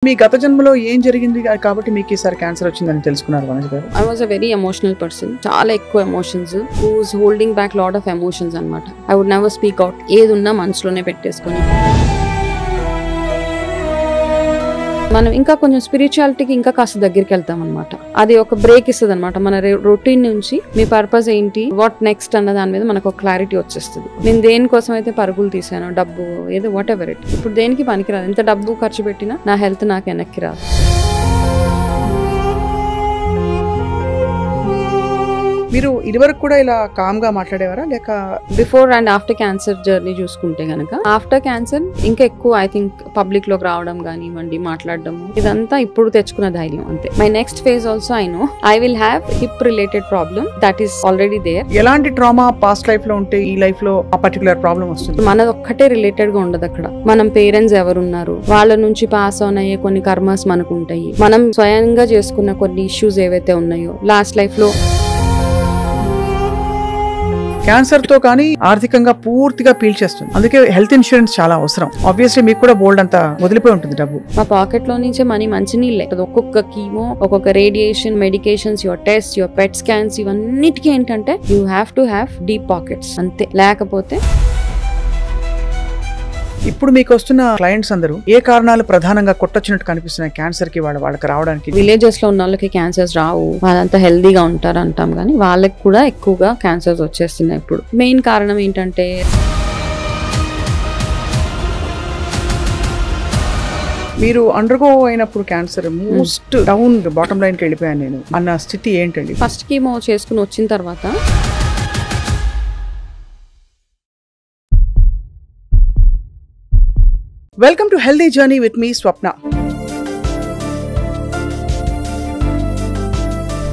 మీ గత జన్మలో ఏం జరిగింది కాబట్టి మీకు ఈసారి క్యాన్సర్ వచ్చిందని తెలుసుకున్నారు వనజ గారు? I was a very emotional person. చాలా ఎక్కువ emotions, who's holding back lot of emotions అన్నమాట. I would never speak out. ఏది ఉన్నా మనసులోనే పెట్టేసుకొని మనం ఇంకా కొంచెం స్పిరిచువాలిటీకి ఇంకా కాస్త దగ్గరికి వెళ్తాం అనమాట. అది ఒక బ్రేక్ ఇస్తుంది అనమాట. మన రొటీన్ నుంచి మీ పర్పస్ ఏంటి, వాట్ నెక్స్ట్ అన్న దాని మీద మనకు ఒక క్లారిటీ వచ్చేస్తుంది. నేను దేనికోసం అయితే పరుగులు తీసాను, డబ్బు ఏదో వాట్ ఎవర్ ఇట్, ఇప్పుడు దేనికి పనికిరాదు. ఎంత డబ్బు ఖర్చు పెట్టినా నా హెల్త్ నాకు వెనక్కి రాదు. మీరు ఇదివరకు కూడా ఇలా కామ్ గా మాట్లాడేవారా లేక? Before and after cancer journey చూసుకుంటే గనక, ఆఫ్టర్ క్యాన్సర్ ఇంకా ఎక్కువ ఐ థింక్ పబ్లిక్ లోకి రావడం కానివ్వండి, మాట్లాడడం, ఇదంతా ఇప్పుడు తెచ్చుకున్న ధైర్యం అంతే. My next phase also I know I will have hip related problem that is already there. ఎలాంటి ట్రామా పాస్ట్ లైఫ్ లో ఉంటే ఈ లైఫ్ లో ఆ పర్టికులర్ ప్రాబ్లం వస్తుంది? మనది ఒక్కటే రిలేటెడ్ గా ఉండదు అక్కడ. మనం పేరెంట్స్ ఎవరున్నారు, వాళ్ళ నుంచి పాస్ ఆన్ అయ్యే కొన్ని కర్మస్ మనకు ఉంటాయి. మనం స్వయంగా చేసుకున్న కొన్ని ఇష్యూస్ ఏవైతే ఉన్నాయో లాస్ట్ లైఫ్ లో. క్యాన్సర్ తో కానీ ఆర్థికంగా పూర్తిగా పీల్చేస్తుంది. అందుకే హెల్త్ ఇన్సూరెన్స్ చాలా అవసరం. ఆబ్వియస్లీ మీకు కూడా బోల్డ్ అంతా వదిలిపోయి ఉంటుంది డబ్బు. మా పాకెట్ లో నుంచే మనీ మంచినీళ్ళే. ఒక్కొక్క కీమో, ఒక్కొక్క radiation, medications, your test, your PET scans, ఇవన్నిటికీ ఏంటంటే you have to have deep pockets అంతే. లేకపోతే ఇప్పుడు మీకు వస్తున్న క్లయింట్స్ అందరూ ఏ కారణాలు ప్రధానంగా కొట్టొచ్చినట్టు కనిపిస్తున్నాయి క్యాన్సర్ కి వాళ్ళకి రావడానికి? విలేజెస్ లో ఉన్న వాళ్ళకి క్యాన్సర్స్ రావు, వాళ్ళంతా హెల్దీగా ఉంటారు అంటాం, కానీ వాళ్ళకి కూడా ఎక్కువగా క్యాన్సర్స్ వచ్చేస్తున్నాయి ఇప్పుడు. మెయిన్ కారణం ఏంటంటే మీరు అండర్గో అయినప్పుడు cancer most down bottom line కి వెళ్ళిపోయాను నేను అన్న స్థితి ఏంటండి? ఫస్ట్ కీమో చేసుకుని వచ్చిన తర్వాత welcome to healthy journey with me Swapna.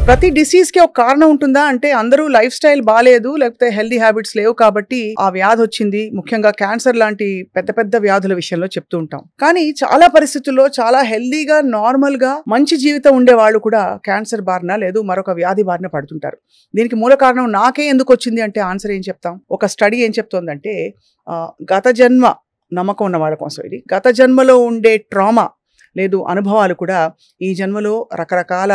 ప్రతి డిసీజ్ కి ఒక కారణం ఉంటుందా అంటే, అందరూ లైఫ్ స్టైల్ బాగాలేదు, లేకపోతే హెల్దీ హ్యాబిట్స్ లేవు కాబట్టి ఆ వ్యాధి వచ్చింది. ముఖ్యంగా క్యాన్సర్ లాంటి పెద్ద పెద్ద వ్యాధుల విషయంలో చెప్తూ ఉంటాం. కానీ చాలా పరిస్థితుల్లో చాలా హెల్దీగా నార్మల్ గా మంచి జీవితం ఉండే వాళ్ళు కూడా క్యాన్సర్ బారిన లేదు మరొక వ్యాధి బారిన పడుతుంటారు. దీనికి మూల కారణం నాకే ఎందుకు వచ్చింది అంటే ఆన్సర్ ఏం చెప్తాం? ఒక స్టడీ ఏం చెప్తోందంటే, గత జన్మ నమ్మకం ఉన్న వాళ్ళ కోసం ఇది. గత జన్మలో ఉండే ట్రామా లేదు అనుభవాలు కూడా ఈ జన్మలో రకరకాల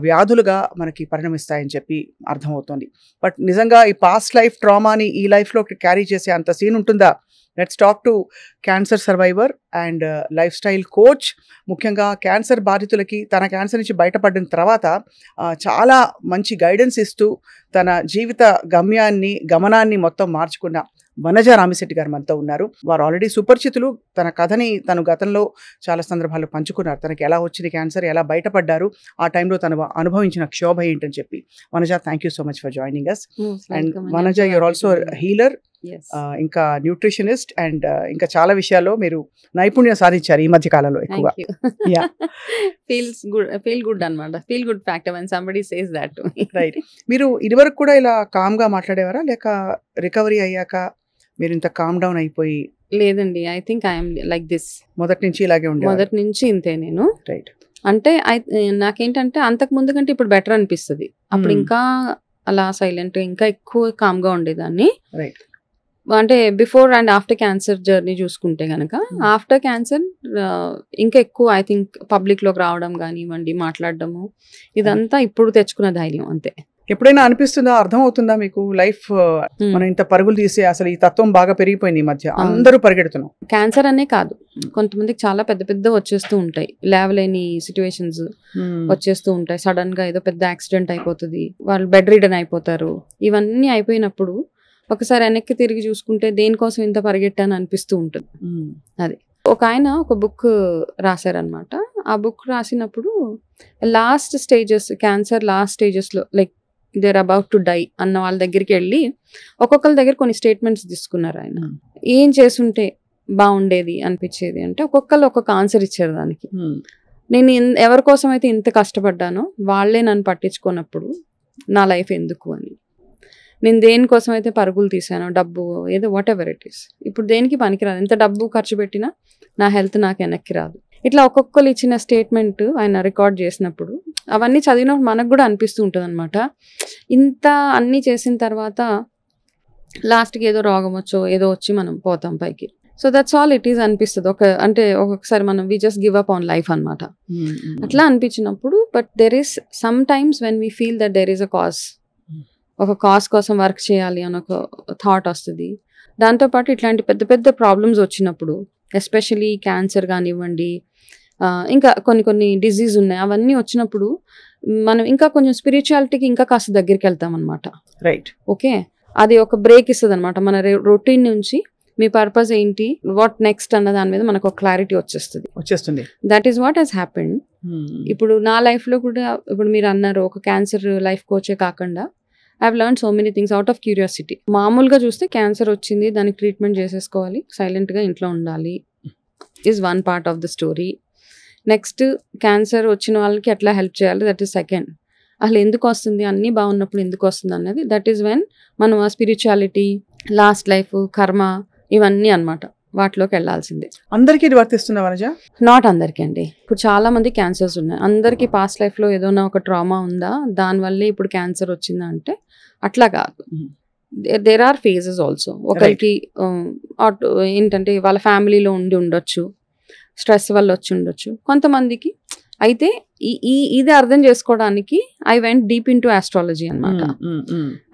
వ్యాధులుగా మనకి పరిణమిస్తాయని చెప్పి అర్థమవుతుంది. బట్ నిజంగా ఈ పాస్ట్ లైఫ్ ట్రామాని ఈ లైఫ్లో క్యారీ చేసే అంత సీన్ ఉంటుందా? Let's talk to cancer survivor and life style coach. ముఖ్యంగా క్యాన్సర్ బాధితులకి తన క్యాన్సర్ నుంచి బయటపడిన తర్వాత చాలా మంచి గైడెన్స్ ఇస్తూ తన జీవిత గమనాన్ని మొత్తం మార్చుకున్న వనజ రామిశెట్టి గారు మనతో ఉన్నారు. వారు ఆల్రెడీ సుపరిచితులు. తన కథని తను గతంలో చాలా సందర్భాల్లో పంచుకున్నారు. తనకి ఎలా వచ్చింది క్యాన్సర్, ఎలా బయటపడ్డారు, ఆ టైంలో తను అనుభవించిన క్షోభ ఏంటని చెప్పి. Vanaja, thank you so much for joining us. And Vanaja, you're also healer, ఇంకా న్యూట్రిషనిస్ట్, అండ్ ఇంకా చాలా విషయాల్లో మీరు నైపుణ్యం సాధించారు ఈ మధ్య కాలంలో ఎక్కువ. ఫీల్ గుడ్ అన్నమాట. Feel good factor when somebody says that to me. Right. మీరు ఇదివరకు కూడా ఇలా కామ్ గా మాట్లాడేవారా లేక రికవరీ అయ్యాక మీరు ఇంత కామ్ డౌన్ అయిపోయి? లేదండి, I think I'm like this. మొదటి నుంచి ఇలాగే ఉండే? మొదటి నుంచి ఇంతే నేను. రైట్. అంటే నాకేంటంటే అంతకు ముందు కంటే ఇప్పుడు బెటర్ అనిపిస్తుంది. అప్పుడు ఇంకా అలా సైలెంట్, ఇంకా ఎక్కువ కామ్ గా ఉండేదాన్ని. రైట్. అంటే before and after cancer journey చూసుకుంటే గనక, ఆఫ్టర్ క్యాన్సర్ ఇంకా ఎక్కువ ఐ థింక్ పబ్లిక్ లోకి రావడం కానివ్వండి, మాట్లాడడము, ఇదంతా ఇప్పుడు తెచ్చుకున్న ధైర్యం అంతే. ఎప్పుడైనా అనిపిస్తుందా, అర్థం అవుతుందా మీకు లైఫ్ మనం ఇంత పరుగులు తీసే అసలు ఈ తత్వం బాగా పెరిగిపోయింది ఈ మధ్య, అందరూ పరిగెడుతున్నాం? క్యాన్సర్ అనే కాదు, కొంతమందికి చాలా పెద్ద పెద్ద వచ్చేస్తూ ఉంటాయి, లేవలేని సిచ్యువేషన్స్ వచ్చేస్తూ ఉంటాయి. సడన్ గా ఏదో పెద్ద యాక్సిడెంట్ అయిపోతుంది, వాళ్ళు బెడ్ రిడన్ అయిపోతారు. ఇవన్నీ అయిపోయినప్పుడు ఒకసారి వెనక్కి తిరిగి చూసుకుంటే దేనికోసం ఇంత పరిగెట్టాను అనిపిస్తూ ఉంటుంది. అది ఒక ఆయన ఒక బుక్ రాశారనమాట. ఆ బుక్ రాసినప్పుడు లాస్ట్ స్టేజెస్, క్యాన్సర్ లాస్ట్ స్టేజెస్లో, like there about to die అన్న వాళ్ళ దగ్గరికి వెళ్ళి ఒక్కొక్కరి దగ్గర కొన్ని స్టేట్మెంట్స్ తీసుకున్నారు. ఆయన ఏం చేసుంటే బాగుండేది అనిపించేది అంటే ఒక్కొక్కరు ఒక్కొక్క ఆన్సర్ ఇచ్చారు దానికి. నేను ఎవరి కోసం అయితే ఇంత కష్టపడ్డానో వాళ్ళే నన్ను పట్టించుకున్నప్పుడు నా లైఫ్ ఎందుకు అని. నేను దేనికోసం అయితే పరుగులు తీసానో, డబ్బు ఏదో వాట్ ఎవర్ ఇట్ ఈస్, ఇప్పుడు దేనికి పనికిరాదు. ఎంత డబ్బు ఖర్చు పెట్టినా నా హెల్త్ నాకు వెనక్కి రాదు. ఇట్లా ఒక్కొక్కరు ఇచ్చిన స్టేట్మెంట్ ఆయన రికార్డ్ చేసినప్పుడు అవన్నీ చదివినప్పుడు మనకు కూడా అనిపిస్తూ ఉంటుంది అనమాట. ఇంత అన్నీ చేసిన తర్వాత లాస్ట్కి ఏదో రోగం వచ్చో ఏదో వచ్చి మనం పోతాం పైకి. So that's all it is అనిపిస్తుంది. అంటే ఒక్కొక్కసారి మనం we just give up on life అనమాట. అట్లా అనిపించినప్పుడు but there is sometimes when we feel that there is a cause, ఒక కాజ్ కోసం వర్క్ చేయాలి అని ఒక థాట్ వస్తుంది. దాంతోపాటు ఇట్లాంటి పెద్ద పెద్ద ప్రాబ్లమ్స్ వచ్చినప్పుడు, ఎస్పెషలీ క్యాన్సర్ కానివ్వండి, ఇంకా కొన్ని డిజీజ్ ఉన్నాయి, అవన్నీ వచ్చినప్పుడు మనం ఇంకా కొంచెం స్పిరిచువాలిటీకి ఇంకా కాస్త దగ్గరికి వెళ్తాం అనమాట. రైట్. ఓకే, అది ఒక బ్రేక్ ఇస్తుంది అనమాట. మన రొటీన్ నుంచి మీ పర్పస్ ఏంటి, వాట్ నెక్స్ట్ అన్న దాని మీద మనకు ఒక క్లారిటీ వచ్చేస్తుంది. That is what has happened. ఇప్పుడు నా లైఫ్లో కూడా, ఇప్పుడు మీరు అన్నారు ఒక క్యాన్సర్ లైఫ్ కోచే కాకుండా, I have learn so many things out of curiosity. మామూలుగా చూస్తే క్యాన్సర్ వచ్చింది, దానికి ట్రీట్మెంట్ చేసేసుకోవాలి, సైలెంట్గా ఇంట్లో ఉండాలి, is one part of the story. Next cancer వచ్చిన వాళ్ళకి ఎట్లా హెల్ప్ చేయాలి, దట్ ఈస్ సెకండ్. అసలు ఎందుకు వస్తుంది, అన్నీ బాగున్నప్పుడు ఎందుకు వస్తుంది అన్నది, దట్ ఈస్ వెన్ మనం ఆ స్పిరిచువాలిటీ, లాస్ట్ లైఫ్, కర్మ, ఇవన్నీ అనమాట, వాటిలోకి వెళ్ళాల్సిందే. అందరికీ ఇది వర్తిస్తుందా వనజ? నాట్ అందరికీ అండి. ఇప్పుడు చాలా మంది క్యాన్సర్స్ ఉన్నాయి. అందరికీ పాస్ట్ లైఫ్లో ఏదైనా ఒక ట్రామా ఉందా, దానివల్లే ఇప్పుడు క్యాన్సర్ వచ్చిందా అంటే అట్లా కాదు. There are phases also. ఒకరికి ఏంటంటే వాళ్ళ ఫ్యామిలీలో ఉండొచ్చు, స్ట్రెస్ వల్ల వచ్చి ఉండొచ్చు కొంతమందికి. అయితే ఇది అర్థం చేసుకోవడానికి I went deep in to astrology అనమాట.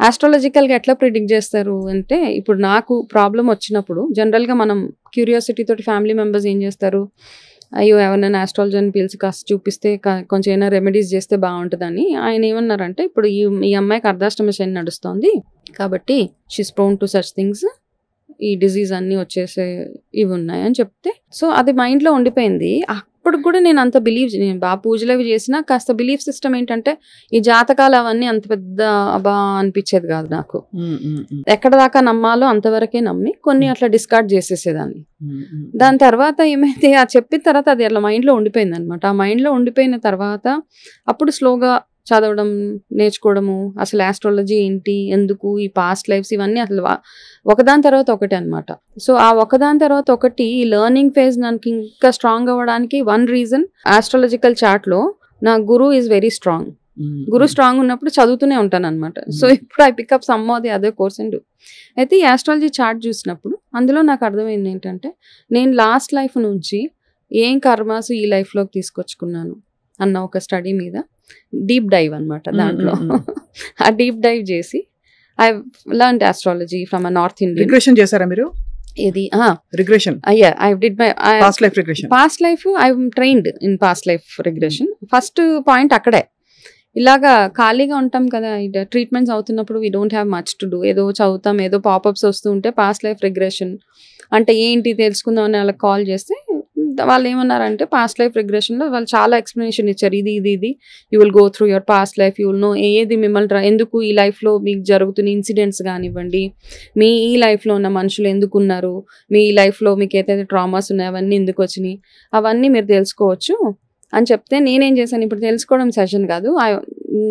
ఆస్ట్రాలజికల్గా ఎట్లా ప్రిడిక్ట్ చేస్తారు అంటే, ఇప్పుడు నాకు ప్రాబ్లం వచ్చినప్పుడు జనరల్గా మనం క్యూరియాసిటీ తోటి ఫ్యామిలీ మెంబర్స్ ఏం చేస్తారు, అయ్యో ఎవరైనా ఆస్ట్రాలజీని పిలిచి కాస్త చూపిస్తే కొంచెం ఏమైనా రెమెడీస్ చేస్తే బాగుంటుందని. ఆయన ఏమన్నారంటే, ఇప్పుడు ఈ అమ్మాయికి అర్ధాష్టమ శని నడుస్తుంది కాబట్టి she's prone to such things, ఈ డిజీజ్ అన్నీ వచ్చేసే ఇవి ఉన్నాయి అని చెప్తే, సో అది మైండ్లో ఉండిపోయింది. అప్పుడు కూడా నేను అంత నేను బాగా పూజలు అవి చేసినా కాస్త బిలీఫ్ సిస్టమ్ ఏంటంటే, ఈ జాతకాలు అవన్నీ అంత పెద్ద అనిపించేది కాదు నాకు. ఎక్కడ దాకా నమ్మాలో అంతవరకే నమ్మి కొన్ని అట్లా డిస్కార్డ్ చేసేసేదాన్ని. దాని తర్వాత ఏమైతే ఆ చెప్పిన తర్వాత అది అట్లా మైండ్లో ఉండిపోయింది అనమాట. ఆ మైండ్లో ఉండిపోయిన తర్వాత అప్పుడు స్లోగా చదవడం, నేర్చుకోవడము, అసలు ఆస్ట్రాలజీ ఏంటి, ఎందుకు, ఈ పాస్ట్ లైఫ్స్, ఇవన్నీ అసలు ఒకదాని తర్వాత ఒకటి అనమాట. సో ఆ ఒకదాని తర్వాత ఒకటి ఈ లెర్నింగ్ ఫేజ్ నాకు ఇంకా స్ట్రాంగ్ అవ్వడానికి వన్ రీజన్, ఆస్ట్రాలజికల్ చార్ట్లో నా guru is very strong. Guru strong ఉన్నప్పుడు చదువుతూనే ఉంటాను అనమాట. సో ఇప్పుడు I pick up some of the other course and. అయితే ఈ ఆస్ట్రాలజీ చార్ట్ చూసినప్పుడు అందులో నాకు అర్థమైంది ఏంటంటే, నేను లాస్ట్ లైఫ్ నుంచి ఏం కర్మాసు ఈ లైఫ్లోకి తీసుకొచ్చుకున్నాను అన్న ఒక స్టడీ మీద డీప్ డైవ్ అనమాట. దాంట్లో ఆ డీప్ డైవ్ చేసి I learned astrology from a north Indian. Regression చేశారా మీరు? ఇది regression. yeah, I did my past life regression. Past life I'm trained in past life regression. First point అక్కడే. ఇలాగా ఖాళీగా ఉంటాం కదా, ట్రీట్మెంట్స్ అవుతున్నప్పుడు we don't have much to do, ఏదో చదువుతాం, ఏదో పాపప్స్ వస్తూ ఉంటే పాస్ట్ లైఫ్ రిగ్రెషన్ అంటే ఏంటి తెలుసుకుందాం అని వాళ్ళకి కాల్ చేస్తే వాళ్ళు ఏమన్నారంటే, పాస్ట్ లైఫ్ రిగ్రెషన్లో వాళ్ళు చాలా ఎక్స్ప్లెనేషన్ ఇచ్చారు. ఇది you will go through your past life, you will know ఏది మిమ్మల్ని ఎందుకు ఈ లైఫ్లో మీకు జరుగుతున్న ఇన్సిడెంట్స్ కానివ్వండి, మీ ఈ లైఫ్లో ఉన్న మనుషులు ఎందుకు ఉన్నారు, మీ ఈ లైఫ్లో మీకు ఏదైతే ట్రామాస్ ఉన్నాయో అవన్నీ ఎందుకు వచ్చినాయి, అవన్నీ మీరు తెలుసుకోవచ్చు అని చెప్తే, నేనేం చేశాను, ఇప్పుడు తెలుసుకోవడం సెషన్ కాదు,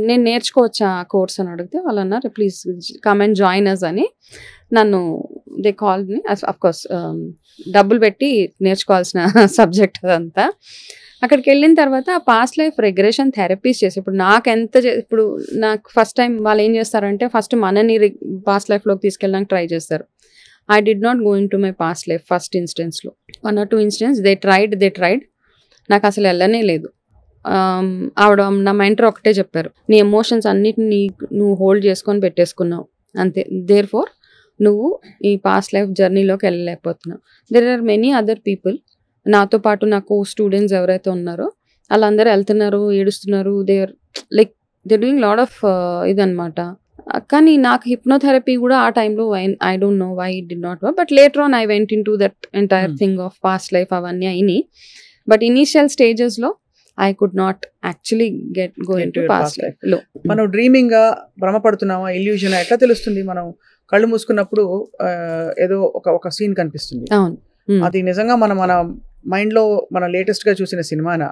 నేను నేర్చుకోవచ్చా ఆ కోర్స్ అని అడిగితే వాళ్ళు అన్నారు please come and join us అని. నన్ను దే కాల్ మీ, అఫ్కోర్స్ డబ్బులు పెట్టి నేర్చుకోవాల్సిన సబ్జెక్ట్ అదంతా. అక్కడికి వెళ్ళిన తర్వాత ఆ పాస్ట్ లైఫ్ రెగ్రెషన్ థెరపీస్ చేసి, ఇప్పుడు నాకు ఫస్ట్ టైం వాళ్ళు ఏం చేస్తారంటే, ఫస్ట్ మనని పాస్ట్ లైఫ్లోకి తీసుకెళ్ళడానికి ట్రై చేస్తారు. I did not go in to my past life first ఇన్స్టెన్స్లో. 1 or 2 ఇన్స్టెన్స్ దే ట్రైడ్ నాకు అసలు వెళ్ళనే లేదు. ఆవిడ నా మెంటర్ ఒకటే చెప్పారు, నీ ఎమోషన్స్ అన్నిటిని నువ్వు హోల్డ్ చేసుకొని పెట్టేసుకున్నావు అంతే, దేర్ ఫోర్ నువ్వు ఈ పాస్ట్ లైఫ్ జర్నీలోకి వెళ్ళలేకపోతున్నావు. There are many other people, నాతో పాటు నాకు స్టూడెంట్స్ ఎవరైతే ఉన్నారో వాళ్ళందరూ వెళ్తున్నారు, ఏడుస్తున్నారు, దే డూయింగ్ లాట్ ఆఫ్ ఇదనమాట. కానీ నాకు హిప్నోథెరపీ కూడా ఆ టైంలో I don't know why it did not work, but later on I went in to that entire thing of past life, అవన్నీ అయినాయి. బట్ ఇనీషియల్ స్టేజెస్లో I could not actually go into past life. మనం dreaming గా భ్రమపడుతున్నామా, illusion ఎట్లా తెలుస్తుంది? మనం కళ్ళు మూసుకున్నప్పుడు ఏదో ఒక సీన్ కనిపిస్తుంది, అది నిజంగా మన మైండ్ లో మన లేటెస్ట్ గా చూసిన సినిమానా,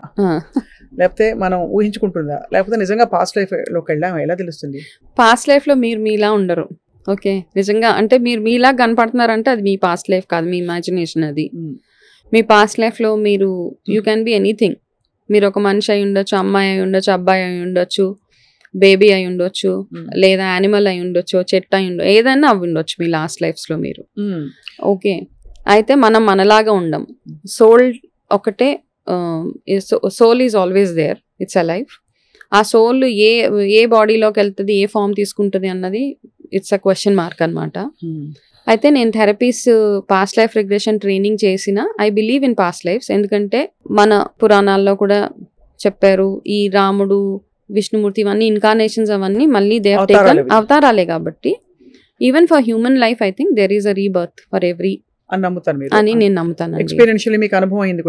లేకపోతే మనం ఊహించుకుంటుందా, లేకపోతే నిజంగా పాస్ట్ లైఫ్ లోకి వెళ్ళామా, ఎలా తెలుస్తుంది? పాస్ట్ లైఫ్ లో మీరు మీలా ఉండరు. ఓకే, నిజంగా అంటే మీరు మీలా కనపడుతున్నారంటే అది మీ పాస్ట్ లైఫ్ కాదు, మీ ఇమాజినేషన్. అది మీ పాస్ట్ లైఫ్ లో మీరు యూ క్యాన్ బి ఎనీథింగ్. మీరు ఒక మనిషి అయి ఉండొచ్చు, అమ్మాయి అయి ఉండొచ్చు, అబ్బాయి అయి ఉండొచ్చు, బేబీ అయి ఉండొచ్చు, లేదా యానిమల్ అయి ఉండొచ్చు, చెట్టు అయి ఉండొచ్చు, ఏదైనా అవి ఉండొచ్చు మీ లాస్ట్ లైఫ్స్ లో మీరు. ఓకే, అయితే మనం మనలాగా ఉండం. సోల్ ఒకటే, soul is always there, it's a life. ఆ సోల్ ఏ బాడీలోకి వెళ్తుంది, ఏ ఫామ్ తీసుకుంటుంది అన్నది ఇట్స్ అ క్వశ్చన్ మార్క్ అనమాట. అయితే నేను therapies past life regression training చేసిన, I believe in past lives. ఎందుకంటే మన పురాణాల్లో కూడా చెప్పారు, ఈ రాముడు, విష్ణుమూర్తి ఇవన్నీ ఇన్కార్నేషన్స్, అవన్నీ మళ్ళీ దే హావ్ టేకన్ అవతారాలే. కాబట్టి even for human life I think there is a rebirth for every అని నేను నమ్ముతాను.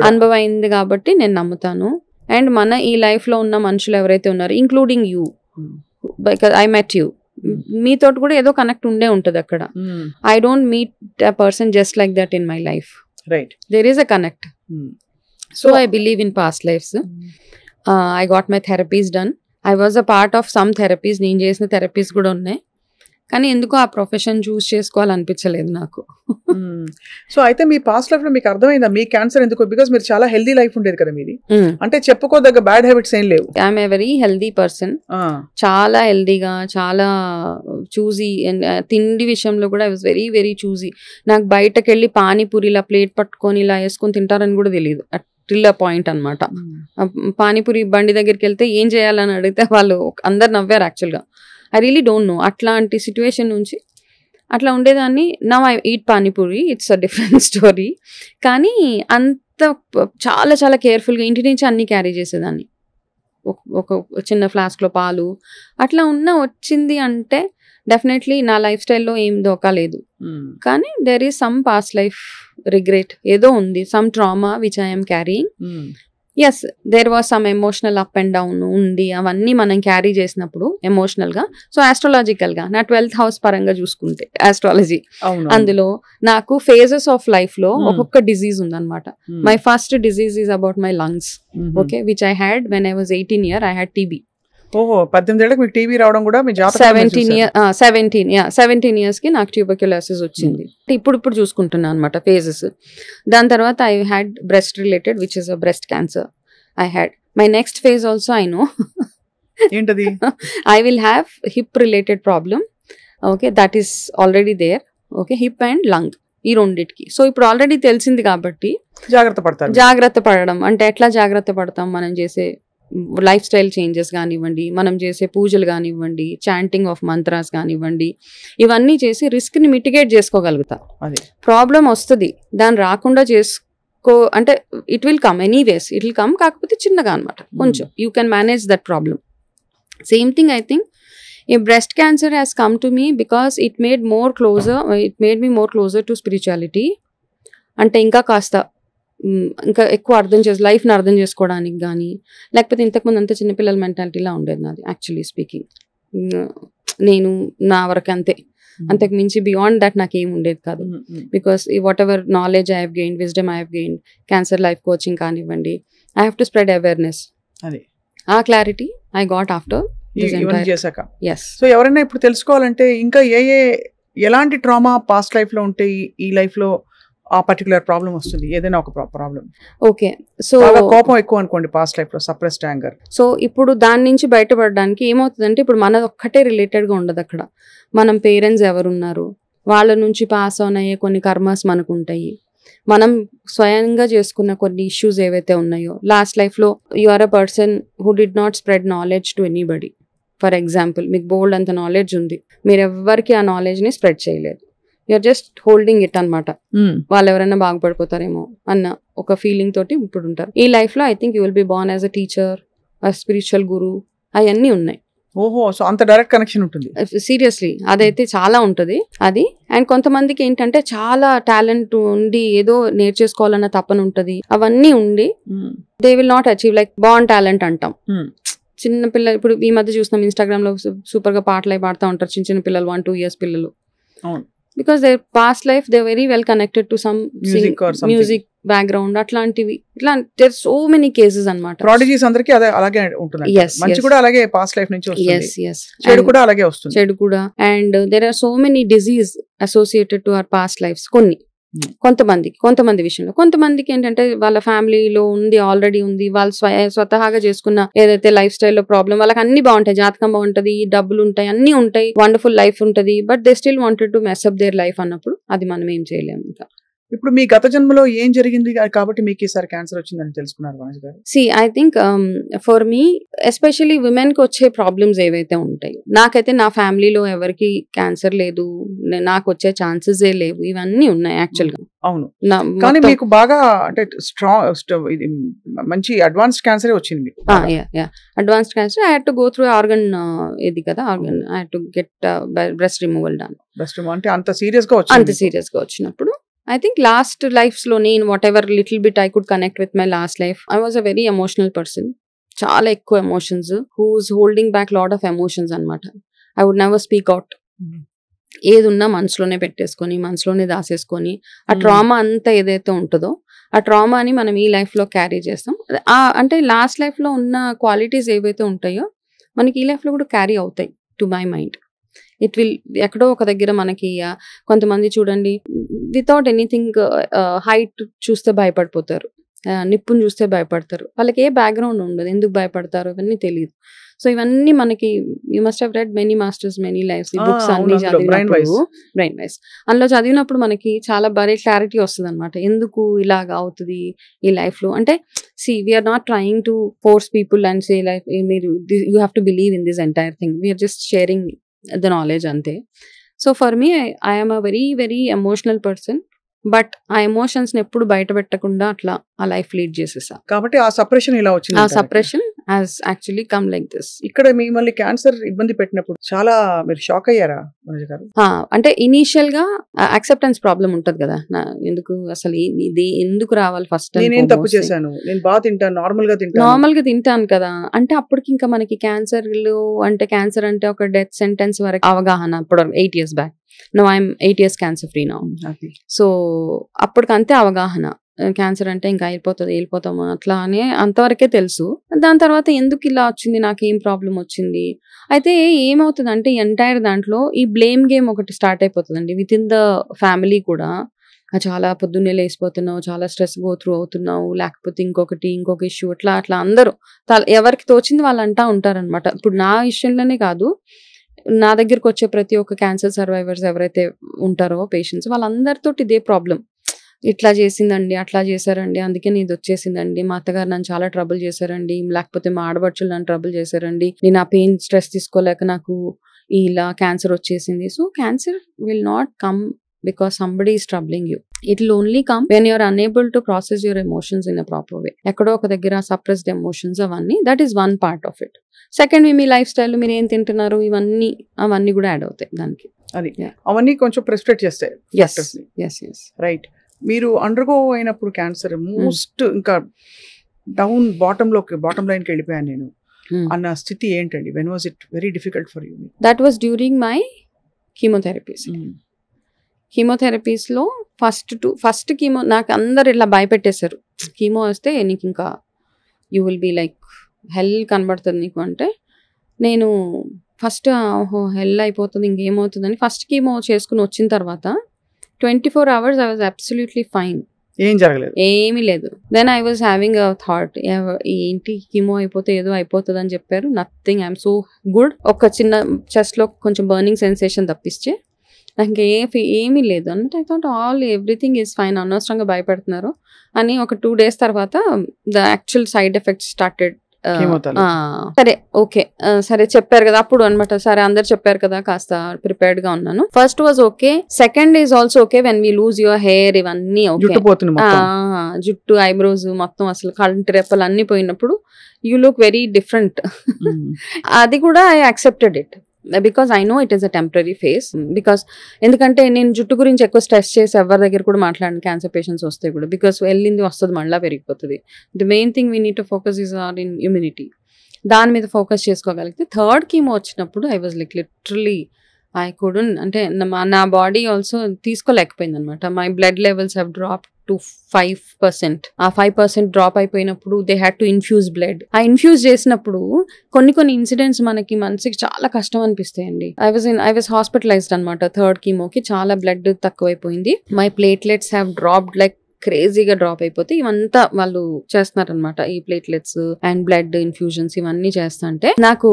అనుభవం అయింది కాబట్టి నేను నమ్ముతాను. అండ్ మన ఈ లైఫ్ లో ఉన్న మనుషులు ఎవరైతే ఉన్నారో, including you, because I met you, మీతో కూడా ఏదో కనెక్ట్ ఉండే ఉంటది అక్కడ. I don't meet a person just like that in my life, right? There is a connect. So I believe in past lives. I got my therapies done. I was a part of some therapies. నేను చేసిన therapies కూడా ఉన్నాయి, కానీ ఎందుకో ఆ profession చూస్ చేసుకోవాలనిపించలేదు నాకు. So అయితే మీ past life లో మీకు అర్థమైందా మీ క్యాన్సర్ ఎందుకు? బికాస్ మీరు చాలా హెల్దీ లైఫ్ ఉండేది కదా మీది, అంటే చెప్పుకోదగ్గ బ్యాడ్ హ్యాబిట్స్ ఏం లేవు. I'm a very healthy person, చాలా హెల్దీగా, చాలా చూజీ. తిండి విషయంలో కూడా I was very very choosy. నాకు బయటకు వెళ్ళి పానీపూరి ఇలా ప్లేట్ పట్టుకొని ఇలా వేసుకొని తింటారని కూడా తెలియదు. టిల్ అ పాయింట్ అనమాట. పానీపూరి బండి దగ్గరికి వెళ్తే ఏం చేయాలని అడిగితే వాళ్ళు అందరు నవ్వారు యాక్చువల్గా. I really don't know. అట్లాంటి సిచ్యువేషన్ నుంచి అట్లా ఉండేదాన్ని. Now I eat panipuri, it's a different story. కానీ అంత చాలా చాలా కేర్ఫుల్గా ఇంటి నుంచి అన్నీ క్యారీ చేసేదాన్ని. ఒక చిన్న ఫ్లాస్క్లో పాలు అట్లా వచ్చింది అంటే డెఫినెట్లీ నా లైఫ్ స్టైల్లో ఏం దోకా లేదు. కానీ there is some past life regret, ఏదో ఉంది, some trauma which I'm carrying. Yes, there was some emotional up and down ఉంది. అవన్నీ మనం క్యారీ చేసినప్పుడు ఎమోషనల్ గా. సో ఆస్ట్రాలజికల్ గా నా 12th హౌస్ పరంగా చూసుకుంటే ఆస్ట్రాలజీ, అందులో నాకు ఫేజెస్ ఆఫ్ లైఫ్ లో ఒక్కొక్క డిజీజ్ ఉందన్నమాట. My first disease is about my lungs, okay, which I had when I was 18 years. I had TB. ఓహో, 18 ఏళ్ళకి మీకు టీబీ రావడం కూడా మీ జాతకం. 17 years కి నాకు ట్యూబర్క్యులోసిస్ వచ్చింది. ఇప్పుడు చూసుకుంటున్నాను అనమాట ఫేజెస్. దాని తర్వాత I had breast related, which is a breast cancer. I had my next phase also, I know ఏంటది, I will have hip related problem. Okay, that is already there. Okay, hip and lung, ఈ రెండిటికి. So ఇప్పుడు already తెలిసింది కాబట్టి జాగ్రత్త పడడం అంటే ఎట్లా జాగ్రత్త పడతాం? మనం చేసే లైఫ్ స్టైల్ చేంజెస్ కానివ్వండి, మనం చేసే పూజలు కానివ్వండి, చాంటింగ్ ఆఫ్ మంత్రాస్ కానివ్వండి, ఇవన్నీ చేసి రిస్క్ని మిటిగేట్ చేసుకోగలుగుతా. ప్రాబ్లం వస్తుంది, దాన్ని రాకుండా అంటే it will come anyways, it will come, కాకపోతే చిన్నగా అనమాట కొంచెం. You can manage that problem. Same thing I think a breast cancer has come to me because it made me more closer to spirituality. అంటే ఇంకా ఎక్కువ లైఫ్ని అర్థం చేసుకోవడానికి కానీ, లేకపోతే ఇంతకుముందు అంత చిన్నపిల్లల మెంటాలిటీలా ఉండేది నాది. యాక్చువల్లీ స్పీకింగ్, నేను నా వరకు అంతకు మించి బియాండ్ దట్ నాకేం ఉండేది కాదు. Because whatever knowledge I have gained, wisdom I have gained, cancer life coaching కానివ్వండి, I have to spread awareness. ఆ క్లారిటీ ఐ గాట్ ఆఫ్టర్ చేశాక. సో ఎవరైనా ఇప్పుడు తెలుసుకోవాలంటే ఇంకా ఎలాంటి ట్రామా పాస్ట్ లైఫ్ లో ఉంటే ఈ లైఫ్ లో ఆ పర్టికులర్ ప్రాబ్లం వస్తుంది, ఏదైనా ఒక ప్రాబ్లం. ఓకే, సో కోపం ఎక్కువ అనుకోండి పాస్ట్ లైఫ్ లో, సప్రెస్డ్ యాంగర్. సో ఇప్పుడు దాని నుంచి బయటపడడానికి ఏమవుతుందంటే, ఇప్పుడు మనది ఒక్కటే రిలేటెడ్ గా ఉండదు అక్కడ. మనం పేరెంట్స్ ఎవరున్నారు, వాళ్ళ నుంచి పాస్ ఆన్ అయ్యే కొన్ని కర్మస్ మనకు ఉంటాయి. మనం స్వయంగా చేసుకున్న కొన్ని ఇష్యూస్ ఏవైతే ఉన్నాయో లాస్ట్ లైఫ్ లో, you are a person who did not spread knowledge to anybody. For example, మీకు బోల్డ్ అంత నాలెడ్జ్ ఉంది, మీరు ఎవరికి ఆ నాలెడ్జ్ ని స్ప్రెడ్ చేయలేదు. యూఆర్ జస్ట్ హోల్డింగ్ ఇట్ అనమాట. వాళ్ళు ఎవరైనా బాగుపడిపోతారేమో అన్న ఒక ఫీలింగ్ తోటి ఇప్పుడు ఉంటారు. ఈ లైఫ్ లో I think you will be born as a teacher, a spiritual guru, అవన్నీ ఉన్నాయి. ఓహో, సో అంత డైరెక్ట్ కనెక్షన్ ఉంటుంది. సీరియస్లీ అదైతే చాలా ఉంటుంది అది. అండ్ కొంతమందికి ఏంటంటే చాలా టాలెంట్ ఉండి ఏదో నేర్చేసుకోవాలన్న తపన ఉంటుంది, అవన్నీ ఉండి they will not achieve. Like born talent అంటాం. చిన్న పిల్లలు ఇప్పుడు ఈ మధ్య చూస్తున్నాం ఇన్స్టాగ్రామ్ లో సూపర్ గా పాటలు పాడుతూ ఉంటారు చిన్న పిల్లలు, 1-2 years పిల్లలు. Because they past life they very well connected to some music background, అట్లాంటివి. ఇట్లా దేర్ సో మెనీ కేసెస్ అన్నమాట. ప్రాడిజీస్ అందరికీ అలాగే ఉంటుంది. మంచి కూడా అలాగే పాస్ట్ లైఫ్ నుంచి వస్తుంది, చెడు కూడా అలాగే వస్తుంది. చెడు కూడా. And there are so many disease associated to our past lives. కొంతమంది విషయంలో, కొంతమందికి ఏంటంటే వాళ్ళ ఫ్యామిలీలో ఉంది, ఆల్రెడీ ఉంది, వాళ్ళు స్వతహాగా చేసుకున్న ఏదైతే లైఫ్ స్టైల్లో ప్రాబ్లం, వాళ్ళకి అన్ని బాగుంటాయి, జాతకం బాగుంటది, డబ్బులు ఉంటాయి, అన్ని ఉంటాయి, వండర్ఫుల్ లైఫ్ ఉంటది, but they still wanted to mess up their life అన్నప్పుడు అది మనం ఏం చేయలేము. ఇంకా ఇప్పుడు మీ గత జన్మలో ఏం జరిగింది కాబట్టి మీకు ఈసారి క్యాన్సర్ వచ్చిందని తెలుసుకున్నారు వనజ గారు? I think for me especially women కి వచ్చే ప్రాబ్లమ్స్ ఏవైతే ఉంటాయి, నాకైతే నా ఫ్యామిలీలో ఎవరికి క్యాన్సర్ లేదు, నాకు వచ్చే ఛాన్సెస్ లేవు, ఇవన్నీ ఉన్నాయి యాక్చువల్ గా. అవును, కానీ మీకు బాగా అంటే ఇది మంచి అడ్వాన్స్డ్ క్యాన్సర్ వచ్చింది. Advanced cancer. I had to go through organ, ఇది కదా organ, I had to get breast removal done. అంటే అంత సీరియస్ గా వచ్చింది. అంత సీరియస్ గా వచ్చినప్పుడు I think last lives lo neen whatever little bit I could connect with my last life, I was a very emotional person. Chaala ekku emotions, who's holding back lot of emotions anamata. I would never speak out. ఏదున్నా మనసులోనే పెట్టేసుకొని మనసులోనే దాసేసుకొని ఆ trauma అంతా ఏదైతే ఉంటుందో ఆ ట్రామాని మనం ఈ లైఫ్ లో క్యారీ చేస్తాం. అంటే లాస్ట్ లైఫ్ లో ఉన్న క్వాలిటీస్ ఏవైతే ఉంటాయో మనకి ఈ లైఫ్ లో కూడా క్యారీ అవుతాయి to my mind. It will ఎక్కడో ఒక దగ్గర మనకి కొంతమంది చూడండి వితౌట్ ఎనీథింగ్ హైట్ చూస్తే భయపడిపోతారు, నిప్పుని చూస్తే భయపడతారు, వాళ్ళకి ఏ బ్యాక్గ్రౌండ్ ఉండదు, ఎందుకు భయపడతారు ఇవన్నీ తెలియదు. సో ఇవన్నీ మనకి you must have read many masters many lives, ఈ బుక్స్ అన్ని చదివినప్పుడు బ్రెయిన్ వైస్ అందులో చదివినప్పుడు మనకి చాలా బాగా క్లారిటీ వస్తుంది అనమాట, ఎందుకు ఇలాగా అవుతుంది ఈ లైఫ్ లో. అంటే we are not trying to force people and say life మీరు you have to believe in this entire thing, we are just sharing the knowledge ante. So for me I am a very very emotional person, but ఆ emotions ని ఎప్పుడు బయట పెట్టకుండా అట్లా ఆ life lead చేసేసా. కాబట్టి ఆ సప్రెషన్ ఇలా వచ్చింది. ఆ suppression has actually come like this. ఇక్కడ మిమ్మల్ని క్యాన్సర్ ఇబ్బంది పెట్టినప్పుడు చాలా మీరు షాక్ అయ్యారా మనోజ్ గారు? అంటే ఇనీషియల్ గా యాక్సెప్టెన్స్ ప్రాబ్లం ఉంటది కదా, ఎందుకు అసలు ఇది ఎందుకు రావాలి, ఫస్ట్ నేనేం తప్పు చేశాను, నేను బాగా తింటాను, నార్మల్ గా తింటాను కదా. అంటే అప్పటికి ఇంకా మనకి క్యాన్సర్ అంటే ఒక డెత్ సెంటెన్స్ వరకు అవగాహన. అప్పుడు 8 years back. No, I'm 8 years cancer free now. So అప్పటికి అంతే అవగాహన, క్యాన్సర్ అంటే ఇంకా వెళ్ళిపోతాము అట్లా అని అంతవరకే తెలుసు. దాని తర్వాత ఎందుకు ఇలా వచ్చింది, నాకు ఏం ప్రాబ్లం వచ్చింది. అయితే ఏమవుతుంది అంటే ఎంటైర్ దాంట్లో ఈ బ్లేమ్ గేమ్ ఒకటి స్టార్ట్ అయిపోతుందండి విత్ ఇన్ ద ఫ్యామిలీ కూడా. చాలా పొద్దున్నే లేసిపోతున్నావు, చాలా స్ట్రెస్ గో త్రూ అవుతున్నావు, లేకపోతే ఇంకొక ఇష్యూ, అట్లా అందరూ ఎవరికి తోచింది వాళ్ళు అంటా ఉంటారనమాట. ఇప్పుడు నా ఇష్యూలోనే కాదు, నా దగ్గరకు వచ్చే ప్రతి ఒక్క క్యాన్సర్ సర్వైవర్స్ ఎవరైతే ఉంటారో పేషెంట్స్, వాళ్ళందరితో ఇదే ప్రాబ్లం. ఇట్లా చేసిందండి, అట్లా చేశారండి, అందుకే ఇది వచ్చేసిందండి, మా అత్తగారు నన్ను చాలా ట్రబుల్ చేశారండి, లేకపోతే మా ఆడబడుచులు నన్ను ట్రబుల్ చేశారండి, నేను ఆ పెయిన్ స్ట్రెస్ తీసుకోలేక నాకు ఇలా క్యాన్సర్ వచ్చేసింది. So cancer will not come because somebody is troubling you. It will only come when you are unable to process your emotions in a proper way. ఎక్కడో ఒక దగ్గర suppressed emotions అవన్నీ, that is one part of it. Second, me life style మీరు ఏం తింటున్నారు అవన్నీ కూడా add అవుతాయి దానికి. అది అవన్నీ కొంచెం ప్రెస్క్రైబ్ చేస్తాయి. yes right. మీరు అండర్గో అయినప్పుడు క్యాన్సర్ మోస్ట్ ఇంకా బాటమ్ లైన్కి వెళ్ళిపోయాను నేను అన్న స్థితి ఏంటండి? when was it very difficult for you? That was during my chemotherapies. కీమోథెరపీస్లో ఫస్ట్ కీమో నాకు అందరు ఇట్లా భయపెట్టేశారు, కీమో వస్తే నీకు ఇంకా you will be like hell కనబడుతుంది నీకు. అంటే నేను ఫస్ట్ హెల్ అయిపోతుంది ఇంకేమవుతుందని ఫస్ట్ కీమో చేసుకుని వచ్చిన తర్వాత 24 hours I was absolutely fine. ఏం జరగలేదు, ఏమీ లేదు. Then I was having a thought, ఏంటి కీమో అయిపోతే ఏదో అయిపోతుంది అని చెప్పారు. Nothing, I'm so good. ఒక చిన్న చెస్ట్లో కొంచెం బర్నింగ్ సెన్సేషన్ తప్పిస్తే నాకు ఏమీ లేదు అన్నట్టు. I thought everything is fine, అనవసరంగా భయపెడుతున్నారు అని. ఒక 2 days తర్వాత the actual side effects started. సరే ఓకే, సరే చెప్పారు కదా అప్పుడు అనమాట, సరే అందరు చెప్పారు కదా, కాస్త ప్రిపేర్డ్ గా ఉన్నాను. First was okay, second is also okay when we lose your hair, ఇవన్నీ ఓకే, జుట్టు ఐబ్రోస్ మొత్తం అసలు కంటి రెప్పలు అన్ని పోయినప్పుడు యూ లుక్ వెరీ డిఫరెంట్. అది కూడా I accepted it because I know it is a temporary phase. because ఎందుకంటే నేను జుట్టు గురించి ఎక్కువ స్ట్రెస్ చేసి ఎవరి దగ్గర కూడా మాట్లాడిన క్యాన్సర్ పేషెంట్స్ వస్తాయి కూడా, బికాస్ వెళ్ళింది వస్తుంది మళ్ళీ పెరిగిపోతుంది. The main thing we need to focus is on in immunity, దాని మీద ఫోకస్ చేసుకోగలిగితే. థర్డ్ కీమో వచ్చినప్పుడు I was like literally I couldn't, అంటే నా బాడీ ఆల్సో తీసుకోలేకపోయింది అనమాట. My blood levels have drop to 5%. ఆ 5% డ్రాప్ అయిపోయినప్పుడు they had to infuse blood. ఆ ఇన్ఫ్యూజ్ చేసినప్పుడు కొన్ని ఇన్సిడెంట్స్ మనసుకి చాలా కష్టం అనిపిస్తాయండి. ఐ వాజ్ హాస్పిటలైజ్డ్ అనమాట థర్డ్ కీమోకి. చాలా బ్లడ్ తక్కువైపోయింది. My platelets have dropped like క్రేజీగా డ్రాప్ అయిపోతే ఇవంతా వాళ్ళు చేస్తున్నారనమాట, ఈ ప్లేట్లెట్స్ అండ్ బ్లడ్ ఇన్ఫ్యూజన్స్ ఇవన్నీ చేస్తుంటే నాకు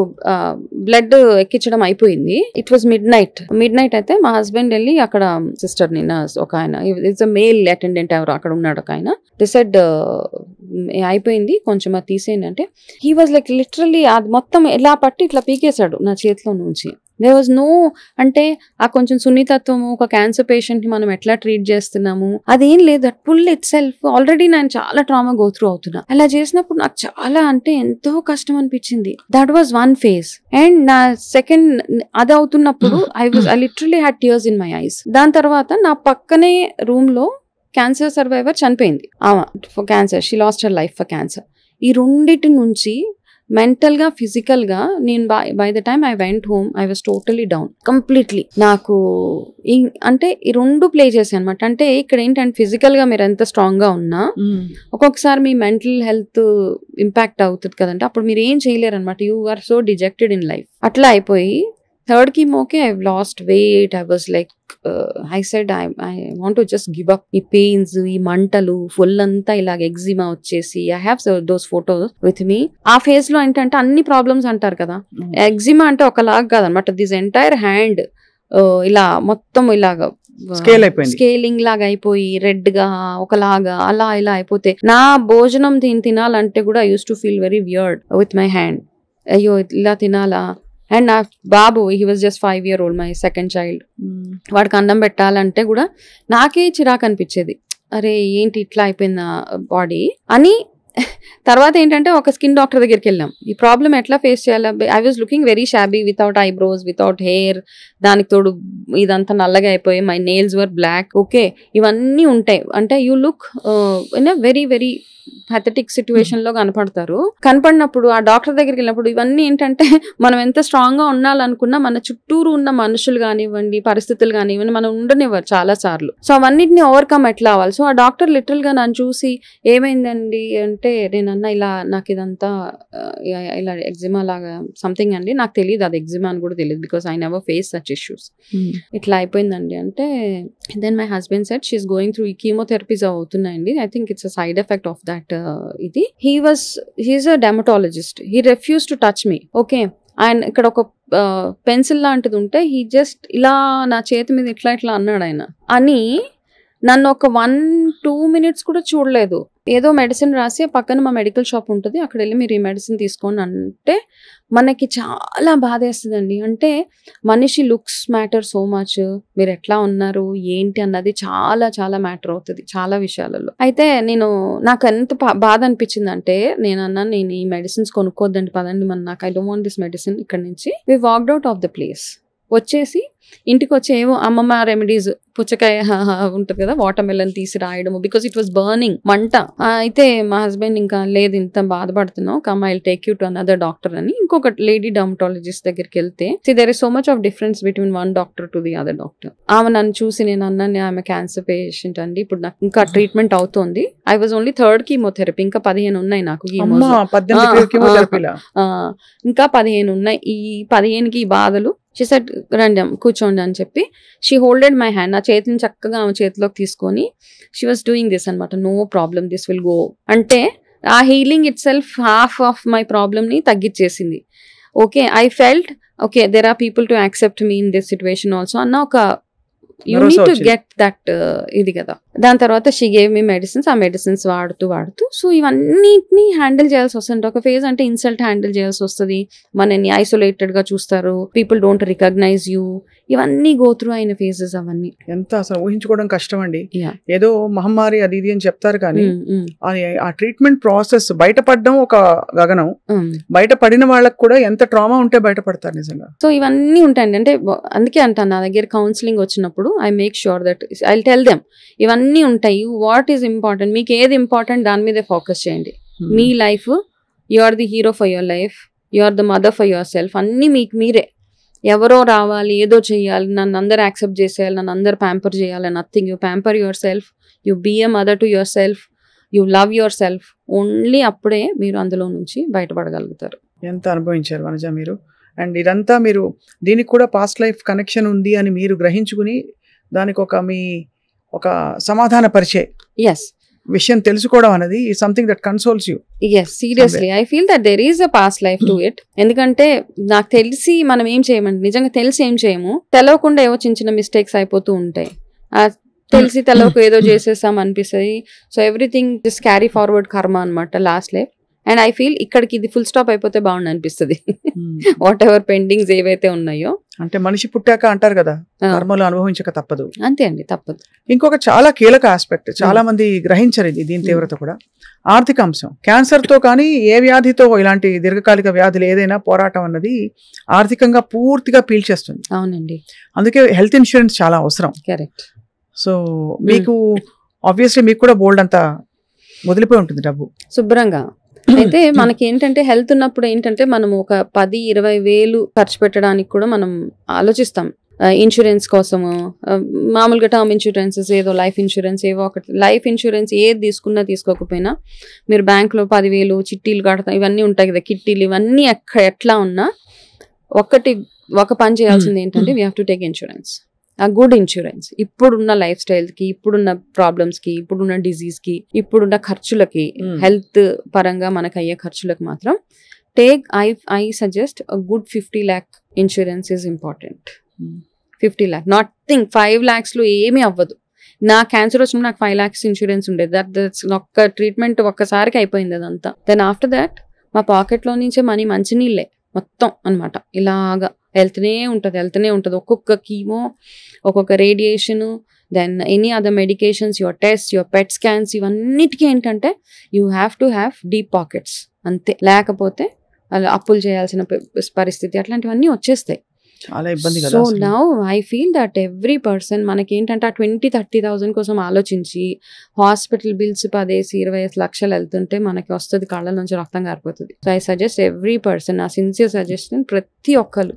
బ్లడ్ ఎక్కించడం అయిపోయింది. ఇట్ వాజ్ మిడ్ నైట్ అయితే మా హస్బెండ్ వెళ్ళి అక్కడ సిస్టర్ ని ఒక ఆయన, ఇట్స్ మేల్ అటెండెంట్ ఎవరు అక్కడ ఉన్నాడు ఒక ఆయన, డిసైడ్ అయిపోయింది కొంచెం అది తీసేయండి అంటే హీ వాజ్ లైక్ లిటరల్లీ అది మొత్తం ఎలా పట్టి ఇట్లా పీకేశాడు నా చేతిలో నుంచి. దేర్ వాజ్ నో, అంటే ఆ కొంచెం సున్నితత్వము, ఒక క్యాన్సర్ పేషెంట్ ని మనం ఎట్లా ట్రీట్ చేస్తున్నాము అదేం లేదు. That pull itself already నేను చాలా ట్రామా గో త్రూ అవుతున్నా. అలా చేసినప్పుడు నాకు చాలా అంటే ఎంతో కష్టం అనిపించింది. That was one phase. And నా సెకండ్ అది అవుతున్నప్పుడు I literally had tears in my eyes. దాని తర్వాత నా పక్కనే రూమ్ లో క్యాన్సర్ సర్వైవర్ చనిపోయింది. For cancer, she lost her life for cancer. ఈ రెండిటి నుంచి మెంటల్ గా ఫిజికల్ గా నేను by the time I went home I was totally down completely. నాకు అంటే ఈ రెండు ప్లే చేశాను అనమాట. అంటే ఇక్కడ ఏంటంటే ఫిజికల్ గా మీరు ఎంత స్ట్రాంగ్ గా ఉన్నా ఒక్కొక్కసారి మీ మెంటల్ హెల్త్ ఇంపాక్ట్ అవుతుంది కదంటే, అప్పుడు మీరు ఏం చేయలేరు అనమాట. You are so dejected in life. అట్లా అయిపోయి థర్డ్ కీమోకి I lost weight. I was like I said I want to just give up. ఈ పెయిన్స్, ఈ మంటలు, ఫుల్ అంతా ఇలాగ ఎగ్జిమా వచ్చేసి I have those photos with me. ఆ ఫేజ్ లో ఏంటంటే అన్ని ప్రాబ్లమ్స్ అంటారు కదా, ఎగ్జిమా అంటే ఒకలాగా కాదనమాట. దిస్ ఎంటైర్ హ్యాండ్ ఇలా మొత్తం ఇలాగా స్కేలింగ్ లాగా అయిపోయి రెడ్ గా ఒకలాగా అలా ఇలా అయిపోతే నా భోజనం తినాలంటే కూడా I use to feel very weird with my hand. అయ్యో ఇలా తినాలా. అండ్ నా బాబు, he was just 5 years old, my second child. వాడికి అన్నం పెట్టాలంటే కూడా నాకే చిరాకు అనిపించేది. అరే ఏంటి ఇట్లా అయిపోయింది బాడీ అని. తర్వాత ఏంటంటే ఒక స్కిన్ డాక్టర్ దగ్గరికి వెళ్ళాం. ఈ ప్రాబ్లం ఎట్లా ఫేస్ చేయాలి. I was looking very shabby, without eyebrows, without hair. దానికి తోడు ఇదంతా నల్లగా అయిపోయి my nails were black. Okay, ఇవన్నీ ఉంటాయి. అంటే you look in a very very pathetic situation లో కనపడినప్పుడు ఆ డాక్టర్ దగ్గరికి వెళ్ళినప్పుడు ఇవన్నీ ఏంటంటే మనం ఎంత స్ట్రాంగ్ గా ఉండాలనుకున్నా మన చుట్టూరు ఉన్న మనుషులు కానివ్వండి, పరిస్థితులు కానివ్వండి, మనం ఉండనివ్వరు చాలా సార్లు. సో అవన్నిటిని ఓవర్కమ్ ఎట్లా అవ్వాలి. సో ఆ డాక్టర్ లిటరల్ గా నన్ను చూసి ఏమైందండి అంటే నేనన్నా ఇలా నాకు ఇదంతా ఇలా ఎగ్జిమా లాగా సంథింగ్ అండి, నాకు తెలియదు అది ఎగ్జిమా అని కూడా తెలియదు, because I never face such issues. ఇట్లా అయిపోయిందండి అంటే then my husband said she's going through, ఈ కీమోథెరపీస్ అవుతున్నాయండి, I think it's a side effect of that. ఇది he's a dermatologist, he refuse to touch me. Okay, ఆయన ఇక్కడ ఒక pencil లాంటిది ఉంటే హీ జస్ట్ ఇలా నా చేతి మీద ఇట్లా ఇట్లా అన్నాడు ఆయన. అని నన్ను ఒక 1-2 minutes కూడా చూడలేదు. ఏదో మెడిసిన్ రాసి పక్కన మా మెడికల్ షాప్ ఉంటుంది, అక్కడ వెళ్ళి మీరు ఈ మెడిసిన్ తీసుకోండి అంటే మనకి చాలా బాధేస్తుందండి. అంటే మనిషి లుక్స్ మ్యాటర్ సో మచ్, మీరు ఎట్లా ఉన్నారు ఏంటి అన్నది చాలా చాలా మ్యాటర్ అవుతుంది చాలా విషయాలలో. అయితే నాకు ఎంత బాధ అనిపించింది అంటే నేను అన్నాను, నేను ఈ మెడిసిన్స్ కొనుక్కోద్దండి పదండి, నాకు I don't want this medicine ఇక్కడ నుంచి. We walked out of the place. వచ్చేసి ఇంటికి వచ్చి ఏవో అమ్మమ్మ రెమెడీస్, పుచ్చకాయ ఉంటుంది కదా, వాటర్ మెలన్ తీసి రాయడము, బికాస్ ఇట్ వాస్ బర్నింగ్, మంట. అయితే మా హస్బెండ్ ఇంకా లేదు ఇంత బాధపడుతున్నావు, come I will take you to another doctor అని ఇంకొక లేడీ డర్మటాలజిస్ట్ దగ్గరికి వెళ్తే there is so much of difference between one doctor to the other doctor. ఆమె నన్ను చూసి నేను అన్నాను, ఆమె క్యాన్సర్ పేషెంట్ అండి, ఇప్పుడు నాకు ఇంకా ట్రీట్మెంట్ అవుతోంది, I was only 3rd chemotherapy, ఇంకా 15 ఉన్నాయి నాకు ఇంకా 15 ఉన్నాయి. ఈ 15కి ఈ బాధలు. షీ సెడ్ రండి కూర్చోండి అని చెప్పి షీ హోల్డెడ్ మై హ్యాండ్, నా చేతిని చక్కగా ఆమె చేతిలోకి తీసుకొని షీ వాస్ డూయింగ్ దిస్ అనమాట. No problem, this will go అంటే ఆ healing itself half of my problem ని తగ్గించేసింది. Okay, I felt okay there are people to accept me in this situation also అన్న ఒక you need to get that ఇది కదా. దాని తర్వాత షీ గేవ్ మీ మెడిసిన్స్, ఆ మెడిసిన్స్ వాడుతూ సో ఇవన్నిటిని హ్యాండిల్ చేయాల్సి వస్తుంది. ఒక ఫేజ్ అంటే ఇన్సల్ట్ హ్యాండిల్ చేయాల్సి వస్తుంది, మనని ఐసోలేటెడ్ గా చూస్తారు, పీపుల్ డోంట్ రికగ్నైజ్ యూ, ఇవన్నీ గో త్రూ అయిన ఫేజెస్. అవన్నీ ఎంత అసలు ఊహించుకోవడం కష్టం అండి. ఏదో మహమ్మారి అది ఇది అని చెప్తారు కానీ ఆ ట్రీట్మెంట్ ప్రాసెస్ బయటపడడం ఒక గగనం. బయటపడిన వాళ్ళకి కూడా ఎంత ట్రామా ఉంటే బయటపడతారు నిజంగా. సో ఇవన్నీ ఉంటాయండి. అంటే అందుకే అంటాను, నా దగ్గర కౌన్సిలింగ్ వచ్చినప్పుడు I make sure that I tell them ఇవన్నీ ఉంటాయి, వాట్ ఈస్ ఇంపార్టెంట్, మీకు ఏది ఇంపార్టెంట్ దాని మీదే ఫోకస్ చేయండి. మీ life, you are the hero for your life, you are the mother for yourself. అన్నీ మీకు మీరే. ఎవరో రావాలి, ఏదో చేయాలి, నన్ను అందరు యాక్సెప్ట్ చేసేయాలి, నన్ను అందరు ప్యాంపర్ చేయాలి, nothing. You pamper yourself, you be a mother to yourself, you love yourself. Only అప్పుడే మీరు అందులో నుంచి బయటపడగలుగుతారు. ఎంత అనుభవించారు వనజ మీరు. అండ్ ఇదంతా మీరు దీనికి కూడా పాస్ట్ లైఫ్ కనెక్షన్ ఉంది అని మీరు గ్రహించుకుని దానికి ఒక సమాధాన పరిచే. ఎస్, విషయం తెలుసుకోవడం అనేది something that consoles you. Yes, seriously I feel that there is a past life to it. ఎందుకంటే నాకు తెలిసి మనం ఏం చేయమండి, నిజంగా తెలిసి ఏం చేయము, తెలవకుండా ఏవో చిన్న చిన్న మిస్టేక్స్ అయిపోతూ ఉంటాయి. తెలిసి తెలవకు ఏదో చేసేసాం అనిపిస్తుంది. So everything just carry forward కర్మ అనమాట last life. And I feel ఇక్కడికి ఇది ఫుల్ స్టాప్ అయిపోతే బాగుంది అనిపిస్తుంది. వాట్ ఎవర్ పెండింగ్స్ ఏవైతే ఉన్నాయో, అంటే మనిషి పుట్టాక అంటారు కదా, కర్మలు అనుభవించక తప్పదు. అంతే అండి, తప్పదు. ఇంకొక చాలా కీలక ఆస్పెక్ట్, చాలా మంది గ్రహించరు ఇది, దీని తీవ్రత కూడా, ఆర్థిక అంశం. క్యాన్సర్ తో కానీ ఏ వ్యాధితో, ఇలాంటి దీర్ఘకాలిక వ్యాధులు ఏదైనా పోరాటం అన్నది ఆర్థికంగా పూర్తిగా పీల్చేస్తుంది. అవునండి, అందుకే హెల్త్ ఇన్సూరెన్స్ చాలా అవసరం. కరెక్ట్. సో మీకు ఆబ్వియస్లీ మీకు కూడా బోల్డ్ అంతా వదిలిపోయి ఉంటుంది డబ్బు శుభ్రంగా. అయితే మనకి ఏంటంటే హెల్త్ ఉన్నప్పుడు ఏంటంటే మనం ఒక 10-20 వేలు ఖర్చు పెట్టడానికి కూడా మనం ఆలోచిస్తాం. ఇన్సూరెన్స్ కోసము, మామూలుగా టర్మ్ ఇన్సూరెన్సెస్, ఏదో లైఫ్ ఇన్సూరెన్స్, ఏవో ఒకటి. లైఫ్ ఇన్సూరెన్స్ ఏది తీసుకున్నా తీసుకోకపోయినా మీరు బ్యాంకులో 10,000 చిట్టీలు కడతాం, ఇవన్నీ ఉంటాయి కదా, కిట్టీలు, ఇవన్నీ ఎట్లా ఉన్నా ఒక పని చేయాల్సింది ఏంటంటే we have to take insurance. ఆ గుడ్ ఇన్సూరెన్స్ ఇప్పుడున్న లైఫ్ స్టైల్కి, ఇప్పుడున్న ప్రాబ్లమ్స్కి, ఇప్పుడున్న డిజీజ్కి, ఇప్పుడున్న ఖర్చులకి, హెల్త్ పరంగా మనకు అయ్యే ఖర్చులకు మాత్రం I suggest a good 50 lakh insurance is important. 50 lakh, NATing 5 lakhsలో ఏమీ అవ్వదు. నా క్యాన్సర్ వచ్చినప్పుడు నాకు 5 lakhs ఇన్సూరెన్స్ ఉండేది. దట్స్ ఒక్క ట్రీట్మెంట్ ఒక్కసారికి అయిపోయింది అదంతా. దెన్ ఆఫ్టర్ దాట్ మా పాకెట్లో నుంచే మనీ మంచినీళ్ళే మొత్తం అనమాట. ఇలాగా వెళ్తూనే ఉంటుంది. ఒక్కొక్క కీమో, ఒక్కొక్క radiation, then any other medications, your test, your PET scans, ఇవన్నిటికీ ఏంటంటే you have to have deep pockets అంతే. లేకపోతే అలా అప్పులు చేయాల్సిన పరిస్థితి, అట్లాంటివన్నీ వచ్చేస్తాయి. చాలా ఇబ్బంది. So now I feel that every person మనకేంటంటే ఆ 20,000-30,000 కోసం ఆలోచించి హాస్పిటల్ బిల్స్ 10-20 లక్షలు వెళ్తుంటే మనకి వస్తుంది, కళ్ళ నుంచి రక్తం కారిపోతుంది. So I suggest every person, నా సిన్సియర్ సజెషన్, ప్రతి ఒక్కరు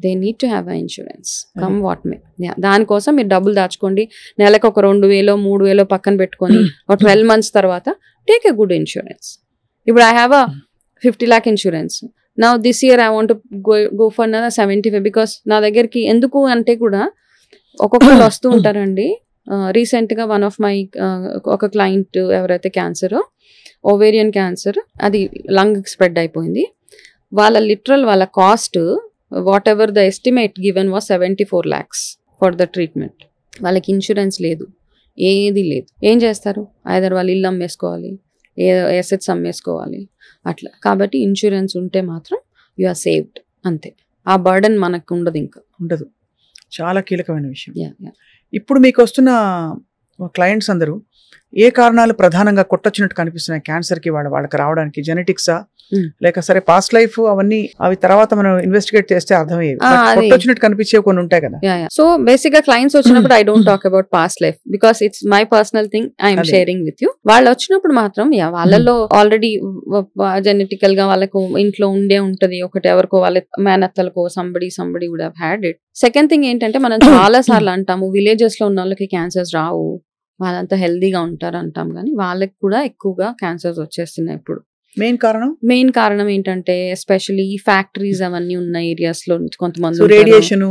they need to have a insurance come what may. దానికోసం మీరు డబ్బులు దాచుకోండి, నెలకు ఒక 2,000-3,000 పక్కన పెట్టుకొని ఒక 12 months తర్వాత టేక్ ఎ గుడ్ ఇన్సూరెన్స్. ఇప్పుడు I have a 50 lakh insurance. Now this year I want to go for another 75 because నా దగ్గరికి ఎందుకు అంటే కూడా ఒక్కొక్కరు వస్తూ ఉంటారండి. రీసెంట్గా వన్ ఆఫ్ మై ఒక క్లయింట్ ఎవరైతే క్యాన్సర్, ఓవేరియన్ క్యాన్సర్, అది లంగ్ స్ప్రెడ్ అయిపోయింది. వాళ్ళ cost what ever the estimate given was 74 lakhs for the treatment. వాళ్ళకి ఇన్సూరెన్స్ లేదు, ఏది లేదు. ఏం చేస్తారు? ఐదర్ వాళ్ళు ఇల్లు అమ్మేసుకోవాలి, ఎసెట్స్ అమ్మేసుకోవాలి అట్లా. కాబట్టి ఇన్సూరెన్స్ ఉంటే మాత్రం యు ఆర్ సేవ్డ్ అంతే. ఆ బర్డన్ మనకు ఉండదు, ఇంకా ఉండదు. చాలా కీలకమైన విషయం. ఇప్పుడు మీకు వస్తున్న క్లయింట్స్ అందరూ ఏ కారణాలు ప్రధానంగా కొట్టొచ్చినట్టు కనిపిస్తున్నాయి క్యాన్సర్కి? వాళ్ళకి రావడానికి జెనెటిక్సా, లేక సరే పాస్ట్ లైఫ్, అవి తర్వాత మనం ఇన్వెస్టిగేట్ చేస్తే అర్థమయ్యేది. కొట్టొచ్చినట్టు కనిపించే కొన్ని ఉంటాయి కదా. సో బేసిక్ గా క్లయింట్స్ వచ్చినప్పుడు I don't talk about past life because it's my personal thing, I'm sharing with you. వాళ్ళు వచ్చినప్పుడు మాత్రం వాళ్ళలో ఆల్రెడీ జెనెటికల్ గా వాళ్ళకు ఇంట్లో ఉండే ఉంటది, ఒకటి ఎవరికో వాళ్ళ మేనత్తలకో somebody would have had it. Second thing ఏంటంటే మనం చాలా సార్లు అంటాము విలేజెస్ లో ఉన్న వాళ్ళకి క్యాన్సర్స్ రావు, వాళ్ళంతా హెల్దీగా ఉంటారు అంటాం, కానీ వాళ్ళకి కూడా ఎక్కువగా క్యాన్సర్స్ వచ్చేస్తున్నాయి ఇప్పుడు. మెయిన్ కారణం ఏంటంటే ఎస్పెషల్లీ ఫ్యాక్టరీస్ అవన్నీ ఉన్న ఏరియాస్ లో కొంతమంది రేడియేషన్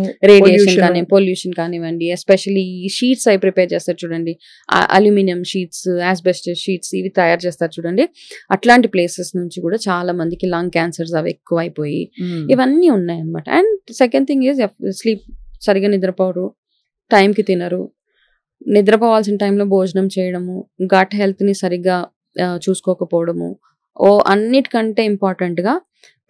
కానీ పొల్యూషన్ కానివ్వండి, ఎస్పెషల్లీ షీట్స్ అవి ప్రిపేర్ చేస్తారు చూడండి, అల్యూమినియం షీట్స్, ఆస్బెస్టస్ షీట్స్, ఇవి తయారు చేస్తారు చూడండి. అట్లాంటి ప్లేసెస్ నుంచి కూడా చాలా మందికి లంగ్ క్యాన్సర్స్ అవి ఎక్కువ అయిపోయి ఇవన్నీ ఉన్నాయి అనమాట. And second thing is sleep, సరిగా నిద్రపోరు, టైంకి తినరు, నిద్రపోవాల్సిన టైంలో భోజనం చేయడము, గట్ హెల్త్ని సరిగ్గా చూసుకోకపోవడము, అన్నిటికంటే ఇంపార్టెంట్గా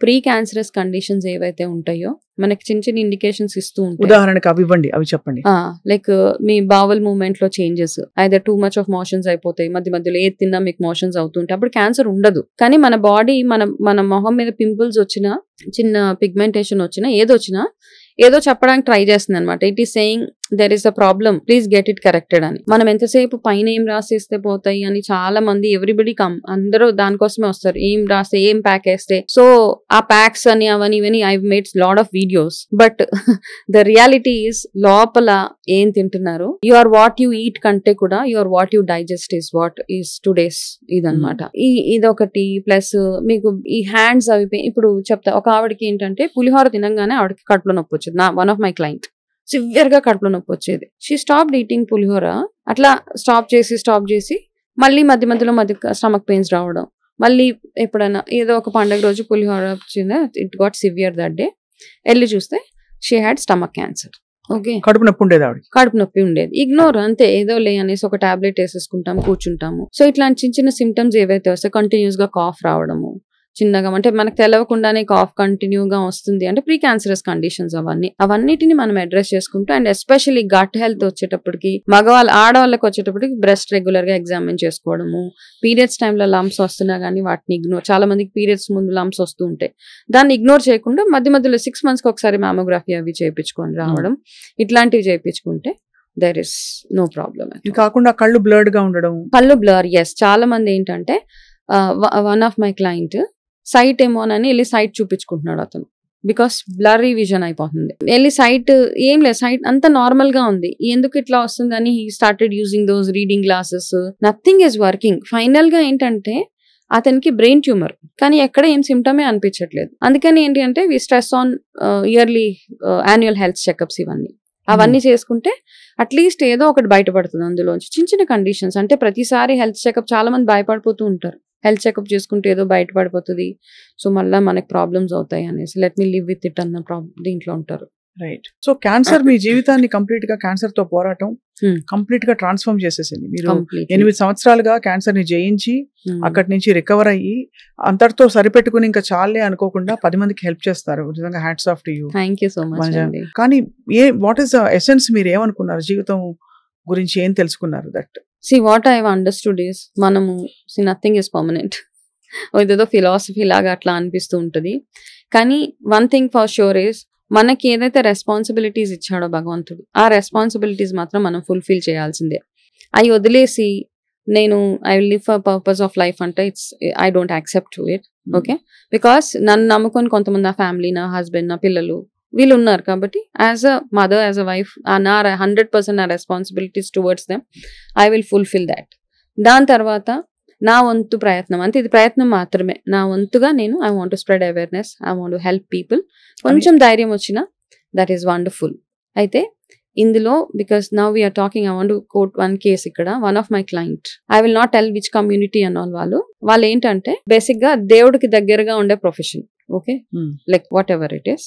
ప్రీ క్యాన్సరస్ కండిషన్స్ ఏవైతే ఉంటాయో మనకి చిన్న ఇండికేషన్స్ ఇస్తూ ఉంటాయి. ఉదాహరణకి అవి ఇవ్వండి, అవి చెప్పండి. లైక్ మీ బావల్ మూవ్మెంట్ లో changes, either too much of motions అయిపోతాయి, మధ్యలో ఏది తిన్నా మీకు మోషన్స్ అవుతుంటాయి, అప్పుడు క్యాన్సర్ ఉండదు. కానీ మన బాడీ మన మొహం మీద పింపుల్స్ వచ్చినా, చిన్న పిగ్మెంటేషన్ వచ్చినా, ఏదో చెప్పడానికి ట్రై చేస్తుంది అనమాట. It is saying there is a problem, please get it corrected అని. మనం ఎంతసేపు పైన ఏం రాసేస్తే పోతాయి అని చాలా మంది, ఎవ్రీబడి అందరూ దానికోసమే వస్తారు, ఏం రాస్తే, ఏం ప్యాక్ వేస్తే. సో ఆ ప్యాక్స్ అని అవని ఇవని I made lot of videos, but the reality is లోపల ఏం తింటున్నారు, you are what you eat కంటే కూడా you are what you digest is what is today's ఇదనమాట. ఇదొకటి. ప్లస్ మీకు ఈ హ్యాండ్స్ అవి, ఇప్పుడు చెప్తా, ఒక ఆవిడకి ఏంటంటే పులిహోర తినంగానే ఆవిడకి కడుపులో నొప్పి వచ్చేది. One of my client severe గా కడుపులో నొప్పి వచ్చేది. షీ స్టాప్ ఈటింగ్ పులిహోర. అట్లా స్టాప్ చేసి మళ్ళీ మధ్య మధ్యలో స్టమక్ పెయిన్స్ రావడం, మళ్ళీ ఎప్పుడైనా ఏదో ఒక పండగ రోజు పులిహోర వచ్చిందా, it got severe that day, వెళ్ళి చూస్తే she had stomach cancer. Okay, కడుపు నొప్పి ఉండేది ఆవిడ, కడుపు నొప్పి ఉండేది. ఇగ్నోర్ అంతే, ఏదో లే అనేసి ఒక టాబ్లెట్ వేసేసుకుంటాం, కూర్చుంటాము. సో ఇట్లాంటి చిన్న చిన్న సిమ్టమ్స్ ఏవైతే వస్తాయి, కంటిన్యూస్ గా కాఫ్ రావడము, చిన్నగా అంటే మనకు తెలవకుండానే కాఫ్ కంటిన్యూగా వస్తుంది అంటే ప్రీ క్యాన్సరస్ కండిషన్స్ అవన్నిటిని మనం అడ్రస్ చేసుకుంటూ, అండ్ ఎస్పెషల్లీ గట్ హెల్త్ వచ్చేటప్పటికి ఆడవాళ్ళకి వచ్చేటప్పటికి బ్రెస్ట్ రెగ్యులర్ గా ఎగ్జామిన్ చేసుకోవడము, పీరియడ్స్ టైంలో లంప్స్ వస్తున్నా కానీ వాటిని ఇగ్నోర్, చాలా మందికి పీరియడ్స్ ముందు లంప్స్ వస్తూ ఉంటాయి, దాన్ని ఇగ్నోర్ చేయకుండా మధ్య మధ్యలో 6 months ఒకసారి మామోగ్రఫీ అవి చేయించుకొని రావడం, ఇట్లాంటివి చేయించుకుంటే దేర్ ఇస్ నో ప్రాబ్లమ్. ఇది కాకుండా కళ్ళు బ్లర్డ్ గా ఉండడం, కళ్ళు బ్లర్, ఎస్, చాలా మంది ఏంటంటే one of my client site ఏమోనని వెళ్ళి సైట్ చూపించుకుంటున్నాడు అతను, బికాస్ బ్లర్రీ విజన్ అయిపోతుంది. వెళ్ళి సైట్ ఏం లేదు, సైట్ అంతా నార్మల్ గా ఉంది, ఎందుకు ఇట్లా వస్తుంది అని he started using those reading glasses, nothing is working. Final గా ఏంటంటే అతనికి బ్రెయిన్ ట్యూమర్, కానీ ఎక్కడ ఏం సిమ్టమే అనిపించట్లేదు. అందుకని ఏంటి అంటే we stress on yearly annual health checkups, అవన్నీ చేసుకుంటే అట్లీస్ట్ ఏదో ఒకటి బయటపడుతుంది అందులోంచి. చిన్న చిన్న కండిషన్స్ అంటే ప్రతిసారి హెల్త్ చెకప్, చాలా మంది భయపడిపోతూ ఉంటారు, హెల్త్ చెకప్ చేసుకుంటే ఏదో బయటపడిపోతుంది, సో మళ్ళీ మనకి ప్రాబ్లమ్స్ అవుతాయి అనేసి let me live with it అన్న దీంట్లో ఉంటారు. రైట్. సో క్యాన్సర్ మీ జీవితాన్ని కంప్లీట్ గా, క్యాన్సర్ తో పోరాటం కంప్లీట్ గా ట్రాన్స్ఫార్మ్ చేసేసింది. మీరు 8 సంవత్సరాలుగా క్యాన్సర్ ని జయించి అక్కడి నుంచి రికవర్ అయ్యి అంతటితో సరిపెట్టుకుని ఇంకా చాలే అనుకోకుండా 10 మందికి హెల్ప్ చేస్తారు. నిజంగా hats off to you. Thank you so much. కానీ వాట్ ఈస్ ద ఎసెన్స్, మీరు ఏమనుకున్నారు జీవితం గురించి, ఏం తెలుసుకున్నారు? That See, what I have understood is, మనము nothing is permanent. ఇదేదో ఫిలాసఫీ లాగా అట్లా అనిపిస్తూ ఉంటుంది, కానీ one thing for sure is, మనకి ఏదైతే రెస్పాన్సిబిలిటీస్ ఇచ్చాడో భగవంతుడు, ఆ రెస్పాన్సిబిలిటీస్ మాత్రం మనం ఫుల్ఫిల్ చేయాల్సిందే. అవి వదిలేసి నేను I will live for purpose of life అంటే I don't accept to it. Okay, because నన్ను నమ్ముకొని కొంతమంది, నా ఫ్యామిలీ, నా హస్బెండ్, నా పిల్లలు వీళ్ళు ఉన్నారు కాబట్టి as a mother, as a wife, నా 100% నా responsibilities towards them I will fulfil that. దాని తర్వాత నా వంతు ప్రయత్నం, అంటే ఇది ప్రయత్నం మాత్రమే, నా వంతుగా నేను I want to spread awareness, I want to help people. కొంచెం ధైర్యం వచ్చినా దట్ ఈస్ వండర్ఫుల్. అయితే ఇందులో because now we're talking, I want to quote one case ఇక్కడ. One of my client, I will not tell which community అన్న వాళ్ళు ఏంటంటే basic గా దేవుడికి దగ్గరగా ఉండే profession. Okay, like whatever it is,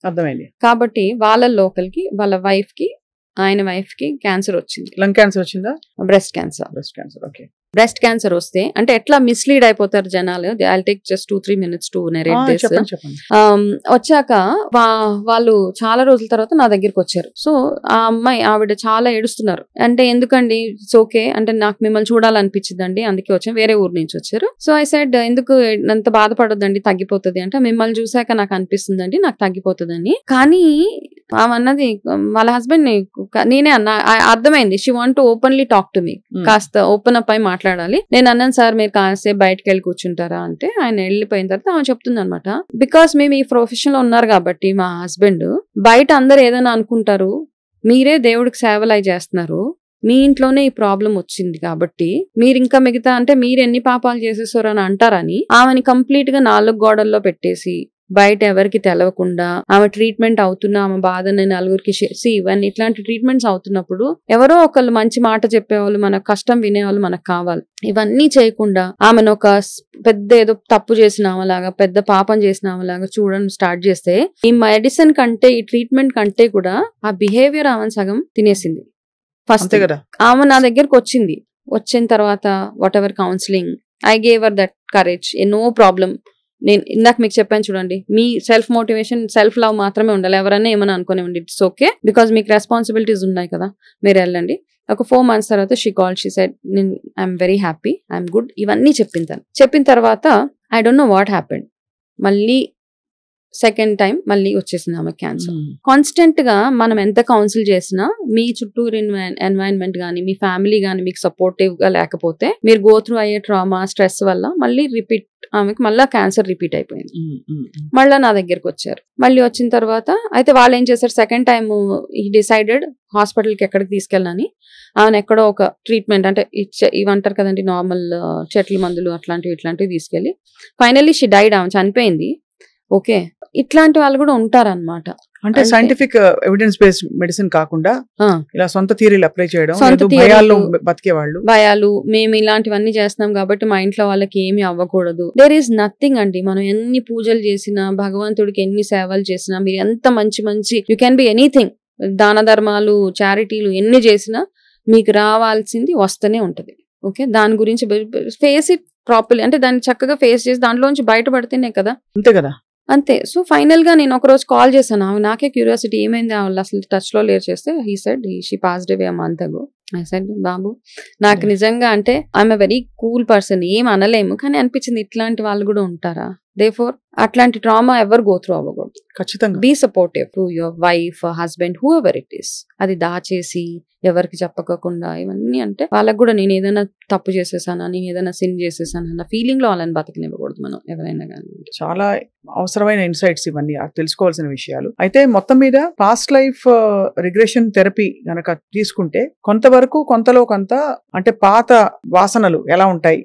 అర్థమైంది. కాబట్టి వాళ్ళ లోకల్కి, వాళ్ళ వైఫ్ కి, ఆయన వైఫ్ కి క్యాన్సర్ వచ్చింది. లంగ్ క్యాన్సర్ వచ్చిందా? Breast cancer. Okay. Breast cancer వస్తే అంటే ఎట్లా మిస్లీడ్ అయిపోతారు జనాలు. I take just 2-3 minutes to narrate this. వచ్చాక వాళ్ళు చాలా రోజుల తర్వాత నా దగ్గరికి వచ్చారు. సో ఆ అమ్మాయి, ఆవిడ చాలా ఏడుస్తున్నారు. అంటే ఎందుకండి, ఇట్స్ ఓకే అంటే నాకు మిమ్మల్ని చూడాలనిపించిందండి, అందుకే వచ్చాను, వేరే ఊరు నుంచి వచ్చారు. సో ఐ సెడ్, ఎందుకు అంత బాధపడొద్దండి, తగ్గిపోతుంది అంటే, మిమ్మల్ని చూసాక నాకు అనిపిస్తుందండి నాకు తగ్గిపోతుందని. కానీ ఆమె అన్నది వాళ్ళ హస్బెండ్ ని, నేనే అన్నా, అర్థమైంది, she want to openly talk to me, కాస్త ఓపెన్ అప్ అయి మాట్లాడాలి. నేను అన్నాను, సార్ మీరు కాసేపు బయటకు వెళ్ళి కూర్చుంటారా అంటే, ఆయన వెళ్ళిపోయిన తర్వాత ఆమె చెప్తుంది అనమాట, బికాస్ మేము ఈ ప్రొఫెషన్ లో ఉన్నారు కాబట్టి మా హస్బెండ్, బయట అందరు ఏదైనా అనుకుంటారు, మీరే దేవుడికి సేవలు అయి చేస్తున్నారు, మీ ఇంట్లోనే ఈ ప్రాబ్లం వచ్చింది కాబట్టి మీరు ఇంకా మిగతా అంటే మీరు ఎన్ని పాపాలు చేసేసారు అని అంటారని ఆమెని కంప్లీట్ గా 4 గోడల్లో పెట్టేసి బయట ఎవరికి తెలవకుండా ఆమె ట్రీట్మెంట్ అవుతున్నా ఆమె బాధని నలుగురికి ఇవన్నీ ఇట్లాంటి ట్రీట్మెంట్స్ అవుతున్నప్పుడు ఎవరో ఒకళ్ళు మంచి మాట చెప్పేవాళ్ళు, మన కష్టం వినేవాళ్ళు మనకు కావాలి. ఇవన్నీ చేయకుండా ఆమెను ఒక పెద్ద ఏదో తప్పు చేసిన ఆమెలాగా, పెద్ద పాపం చేసిన ఆమెలాగా చూడడం స్టార్ట్ చేస్తే, ఈ మెడిసిన్ కంటే ఈ ట్రీట్మెంట్ కంటే కూడా ఆ బిహేవియర్ ఆమెను సగం తినేసింది. ఫస్ట్ ఆమె నా దగ్గరకు వచ్చిన తర్వాత whatever counselling I gave her that courage, no problem. నేను ఇందాక మీకు చెప్పాను చూడండి, మీ సెల్ఫ్ మోటివేషన్, సెల్ఫ్ లవ్ మాత్రమే ఉండాలి. ఎవరైనా ఏమైనా అనుకునే ఉండి ఇట్స్ ఓకే, బికాస్ మీకు రెస్పాన్సిబిలిటీస్ ఉన్నాయి కదా, మీరు వెళ్ళండి. ఒక 4 months తర్వాత she called, she said I'm very happy, I'm good, ఇవన్నీ చెప్పిన తర్వాత I don't know what happened. మళ్ళీ సెకండ్ టైం మళ్ళీ వచ్చేసింది ఆమె క్యాన్సర్. కాన్స్టెంట్ గా మనం ఎంత కౌన్సిల్ చేసినా మీ చుట్టూరు ఎన్వైరన్మెంట్ గానీ, మీ ఫ్యామిలీ గానీ మీకు సపోర్టివ్ గా లేకపోతే, మీరు గో త్రూ అయ్యే ట్రామా, స్ట్రెస్ వల్ల మళ్ళీ రిపీట్, ఆమెకి మళ్ళీ క్యాన్సర్ రిపీట్ అయిపోయింది. మళ్ళీ నా దగ్గరకు వచ్చారు. మళ్ళీ వచ్చిన తర్వాత అయితే వాళ్ళు ఏం చేశారు, సెకండ్ టైం ఈ డిసైడెడ్ హాస్పిటల్కి ఎక్కడికి తీసుకెళ్ళని, ఆమెను ఎక్కడో ఒక ట్రీట్మెంట్ అంటే ఇవంటారు కదండి నార్మల్ చెట్ల మందులు అట్లాంటివి ఇట్లాంటివి తీసుకెళ్ళి ఫైనల్లీ షీ డైడ్, ఆమె చనిపోయింది. ఓకే, ఇట్లాంటి వాళ్ళు కూడా ఉంటారన్నమాట. అంటే సైంటిఫిక్ ఎవిడెన్స్ బేస్డ్ మెడిసిన్ కాకుండా ఇలా సొంత థియరీలు అప్లై చేయడం, భయాలు, మేము ఇలాంటివన్నీ చేస్తున్నాం కాబట్టి మా ఇంట్లో వాళ్ళకి ఏమి అవ్వకూడదు. దేర్ ఈస్ నథింగ్ అండి. మనం ఎన్ని పూజలు చేసినా, భగవంతుడికి ఎన్ని సేవలు చేసినా, మీరు ఎంత మంచి మంచి యూ క్యాన్ బి ఎనీథింగ్, దాన ధర్మాలు, చారిటీలు ఎన్ని చేసినా మీకు రావాల్సింది వస్తూనే ఉంటది. ఓకే, దాని గురించి ఫేస్ ఇట్ ప్రాపర్లీ, అంటే దాన్ని చక్కగా ఫేస్ చేసి దాంట్లోంచి బయటపడితేనే కదా. అంతే కదా, అంతే. సో ఫైనల్ గా నేను ఒక రోజు కాల్ చేశాను, నాకే క్యూరియాసిటీ ఏమైంది వాళ్ళు అసలు టచ్ లో లేరు చేస్తే, he said she passed away a month అగో. ఐ సెడ్ బాబు నాకు నిజంగా అంటే I'm a very cool person, ఏం అనలేము, కానీ అనిపించింది ఇట్లాంటి వాళ్ళు కూడా ఉంటారా. దేర్ఫోర్ అట్లాంటి ట్రామా ఎవరు గో త్రూ అవ్వకూడదు. ఖచ్చితంగా be supportive to your wife, husband, whoever it is. అది దాచేసి ఎవరికి చెప్పకుండా ఇవన్నీ అంటే వాళ్ళకి కూడా నేను ఏదైనా తప్పు చేసేసానా, నేను ఏదైనా సిన్ చేసేసానా అన్న ఫీలింగ్ లో వాళ్ళని బతకనివ్వకూడదు మనం ఎవరైనా కానీ. చాలా అవసరమైన ఇన్సైట్స్ ఇవన్నీ తెలుసుకోవాల్సిన విషయాలు. అయితే మొత్తం మీద పాస్ట్ లైఫ్ రిగ్రెషన్ థెరపీ గనక తీసుకుంటే కొంతవరకు కొంతలో కొంత అంటే పాత వాసనలు ఎలా ఉంటాయి,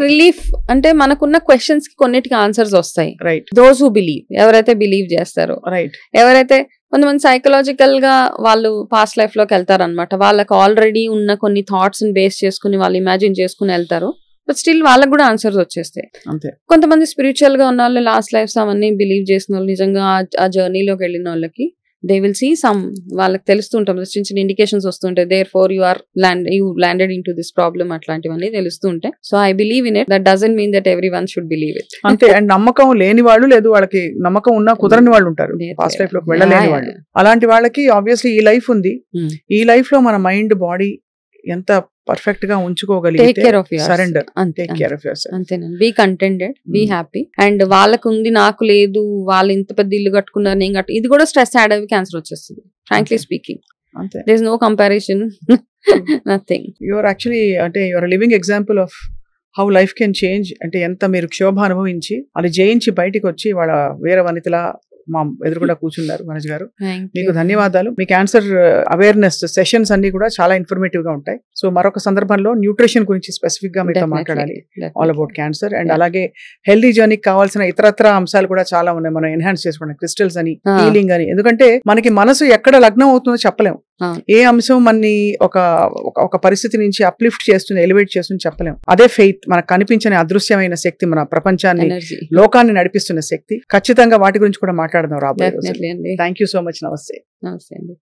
రిలీఫ్, అంటే మనకున్న క్వశ్చన్స్ కి కొన్నిటికి ఆన్సర్స్ వస్తాయి. రైట్. దోస్ హూ బిలీవ్, ఎవరైతే బిలీవ్ చేస్తారో, రైట్, ఎవరైతే కొంతమంది సైకలాజికల్ గా వాళ్ళు పాస్ట్ లైఫ్ లోకి వెళ్తారనమాట. వాళ్ళకి ఆల్రెడీ ఉన్న కొన్ని థాట్స్ ని బేస్ చేసుకుని వాళ్ళు ఇమాజిన్ చేసుకుని వెళ్తారు. బట్ స్టిల్ వాళ్ళకి కూడా ఆన్సర్స్ వచ్చేస్తాయి. కొంతమంది స్పిరిచువల్ గా ఉన్న వాళ్ళు, లాస్ట్ లైఫ్స్ అవన్నీ బిలీవ్ చేసిన వాళ్ళు, నిజంగా ఆ జర్నీలోకి వెళ్ళిన వాళ్ళకి దే విల్ సీ సమ్, వాళ్ళకి తెలుస్తుంటాం చిన్న చిన్న ఇండికేషన్స్ వస్తుంటాయి. Therefore you landed in to this problem, అట్లాంటివన్నీ తెలుస్తుంటాయి. So I believe in it. That doesn't mean that every one should believe it. అంతే. అండ్ నమ్మకం లేని వాళ్ళు, లేదు వాళ్ళకి నమ్మకం ఉన్నా కుదరని వాళ్ళు ఉంటారు, పాస్ట్ లైఫ్ లోకి వెళ్ళలేని వాళ్ళు. అలాంటి వాళ్ళకి ఆబ్వియస్లీ ఈ లైఫ్ ఉంది, ఈ లైఫ్ లో మన మైండ్, బాడీ ఎంత పర్ఫెక్ట్ గా ఉంచుకోగలిగితే surrender, take care of yourself. అంతేనండి. Be contented, be happy. And వాళ్ళకు ఉంది, నాకు లేదు, వాళ్ళు ఇంత పెద్ద ఇల్లు కట్టుకున్నారు, నేను కట్టు, ఇది కూడా స్ట్రెస్ యాడ్ అయ్యి క్యాన్సర్ వచ్చేస్తుంది. Frankly speaking, there is no comparison, nothing. Your actually అంటే your living example of how life can change. అంటే ఎంత మీరు క్షోభ అనుభవించి అది జయించి బయటికి వచ్చి వాళ్ళ వేరే వనితలా మా ఎదురుకుండా కూర్చున్నారు మనోజ్ గారు. మీకు ధన్యవాదాలు. మీ క్యాన్సర్ అవేర్నెస్ సెషన్స్ అన్ని కూడా చాలా ఇన్ఫర్మేటివ్ గా ఉంటాయి. సో మరొక సందర్భంలో న్యూట్రిషన్ గురించి స్పెసిఫిక్ గా మీతో మాట్లాడాలి, ఆల్ అబౌట్ క్యాన్సర్. అండ్ అలాగే హెల్దీ జర్నీకి కావాల్సిన ఇతరత్ర అంశాలు కూడా చాలా ఉన్నాయి, మనం ఎన్హాన్స్ చేసుకోవడం, క్రిస్టల్స్ అని, హీలింగ్ అని. ఎందుకంటే మనకి మనసు ఎక్కడ లగ్నం అవుతుందో చెప్పలేము, ఏ అంశం మనని ఒక పరిస్థితి నుంచి అప్లిఫ్ట్ చేస్తుంది, ఎలివేట్ చేస్తుంది చెప్పలేము. అదే ఫెయిత్, మనకు కనిపించని అదృశ్యమైన శక్తి, మన ప్రపంచాన్ని, లోకాన్ని నడిపిస్తున్న శక్తి. ఖచ్చితంగా వాటి గురించి కూడా మాట్లాడదాం రాబోయే రోజుల్లో. Thank you so much. నమస్తే. నమస్తే అండి.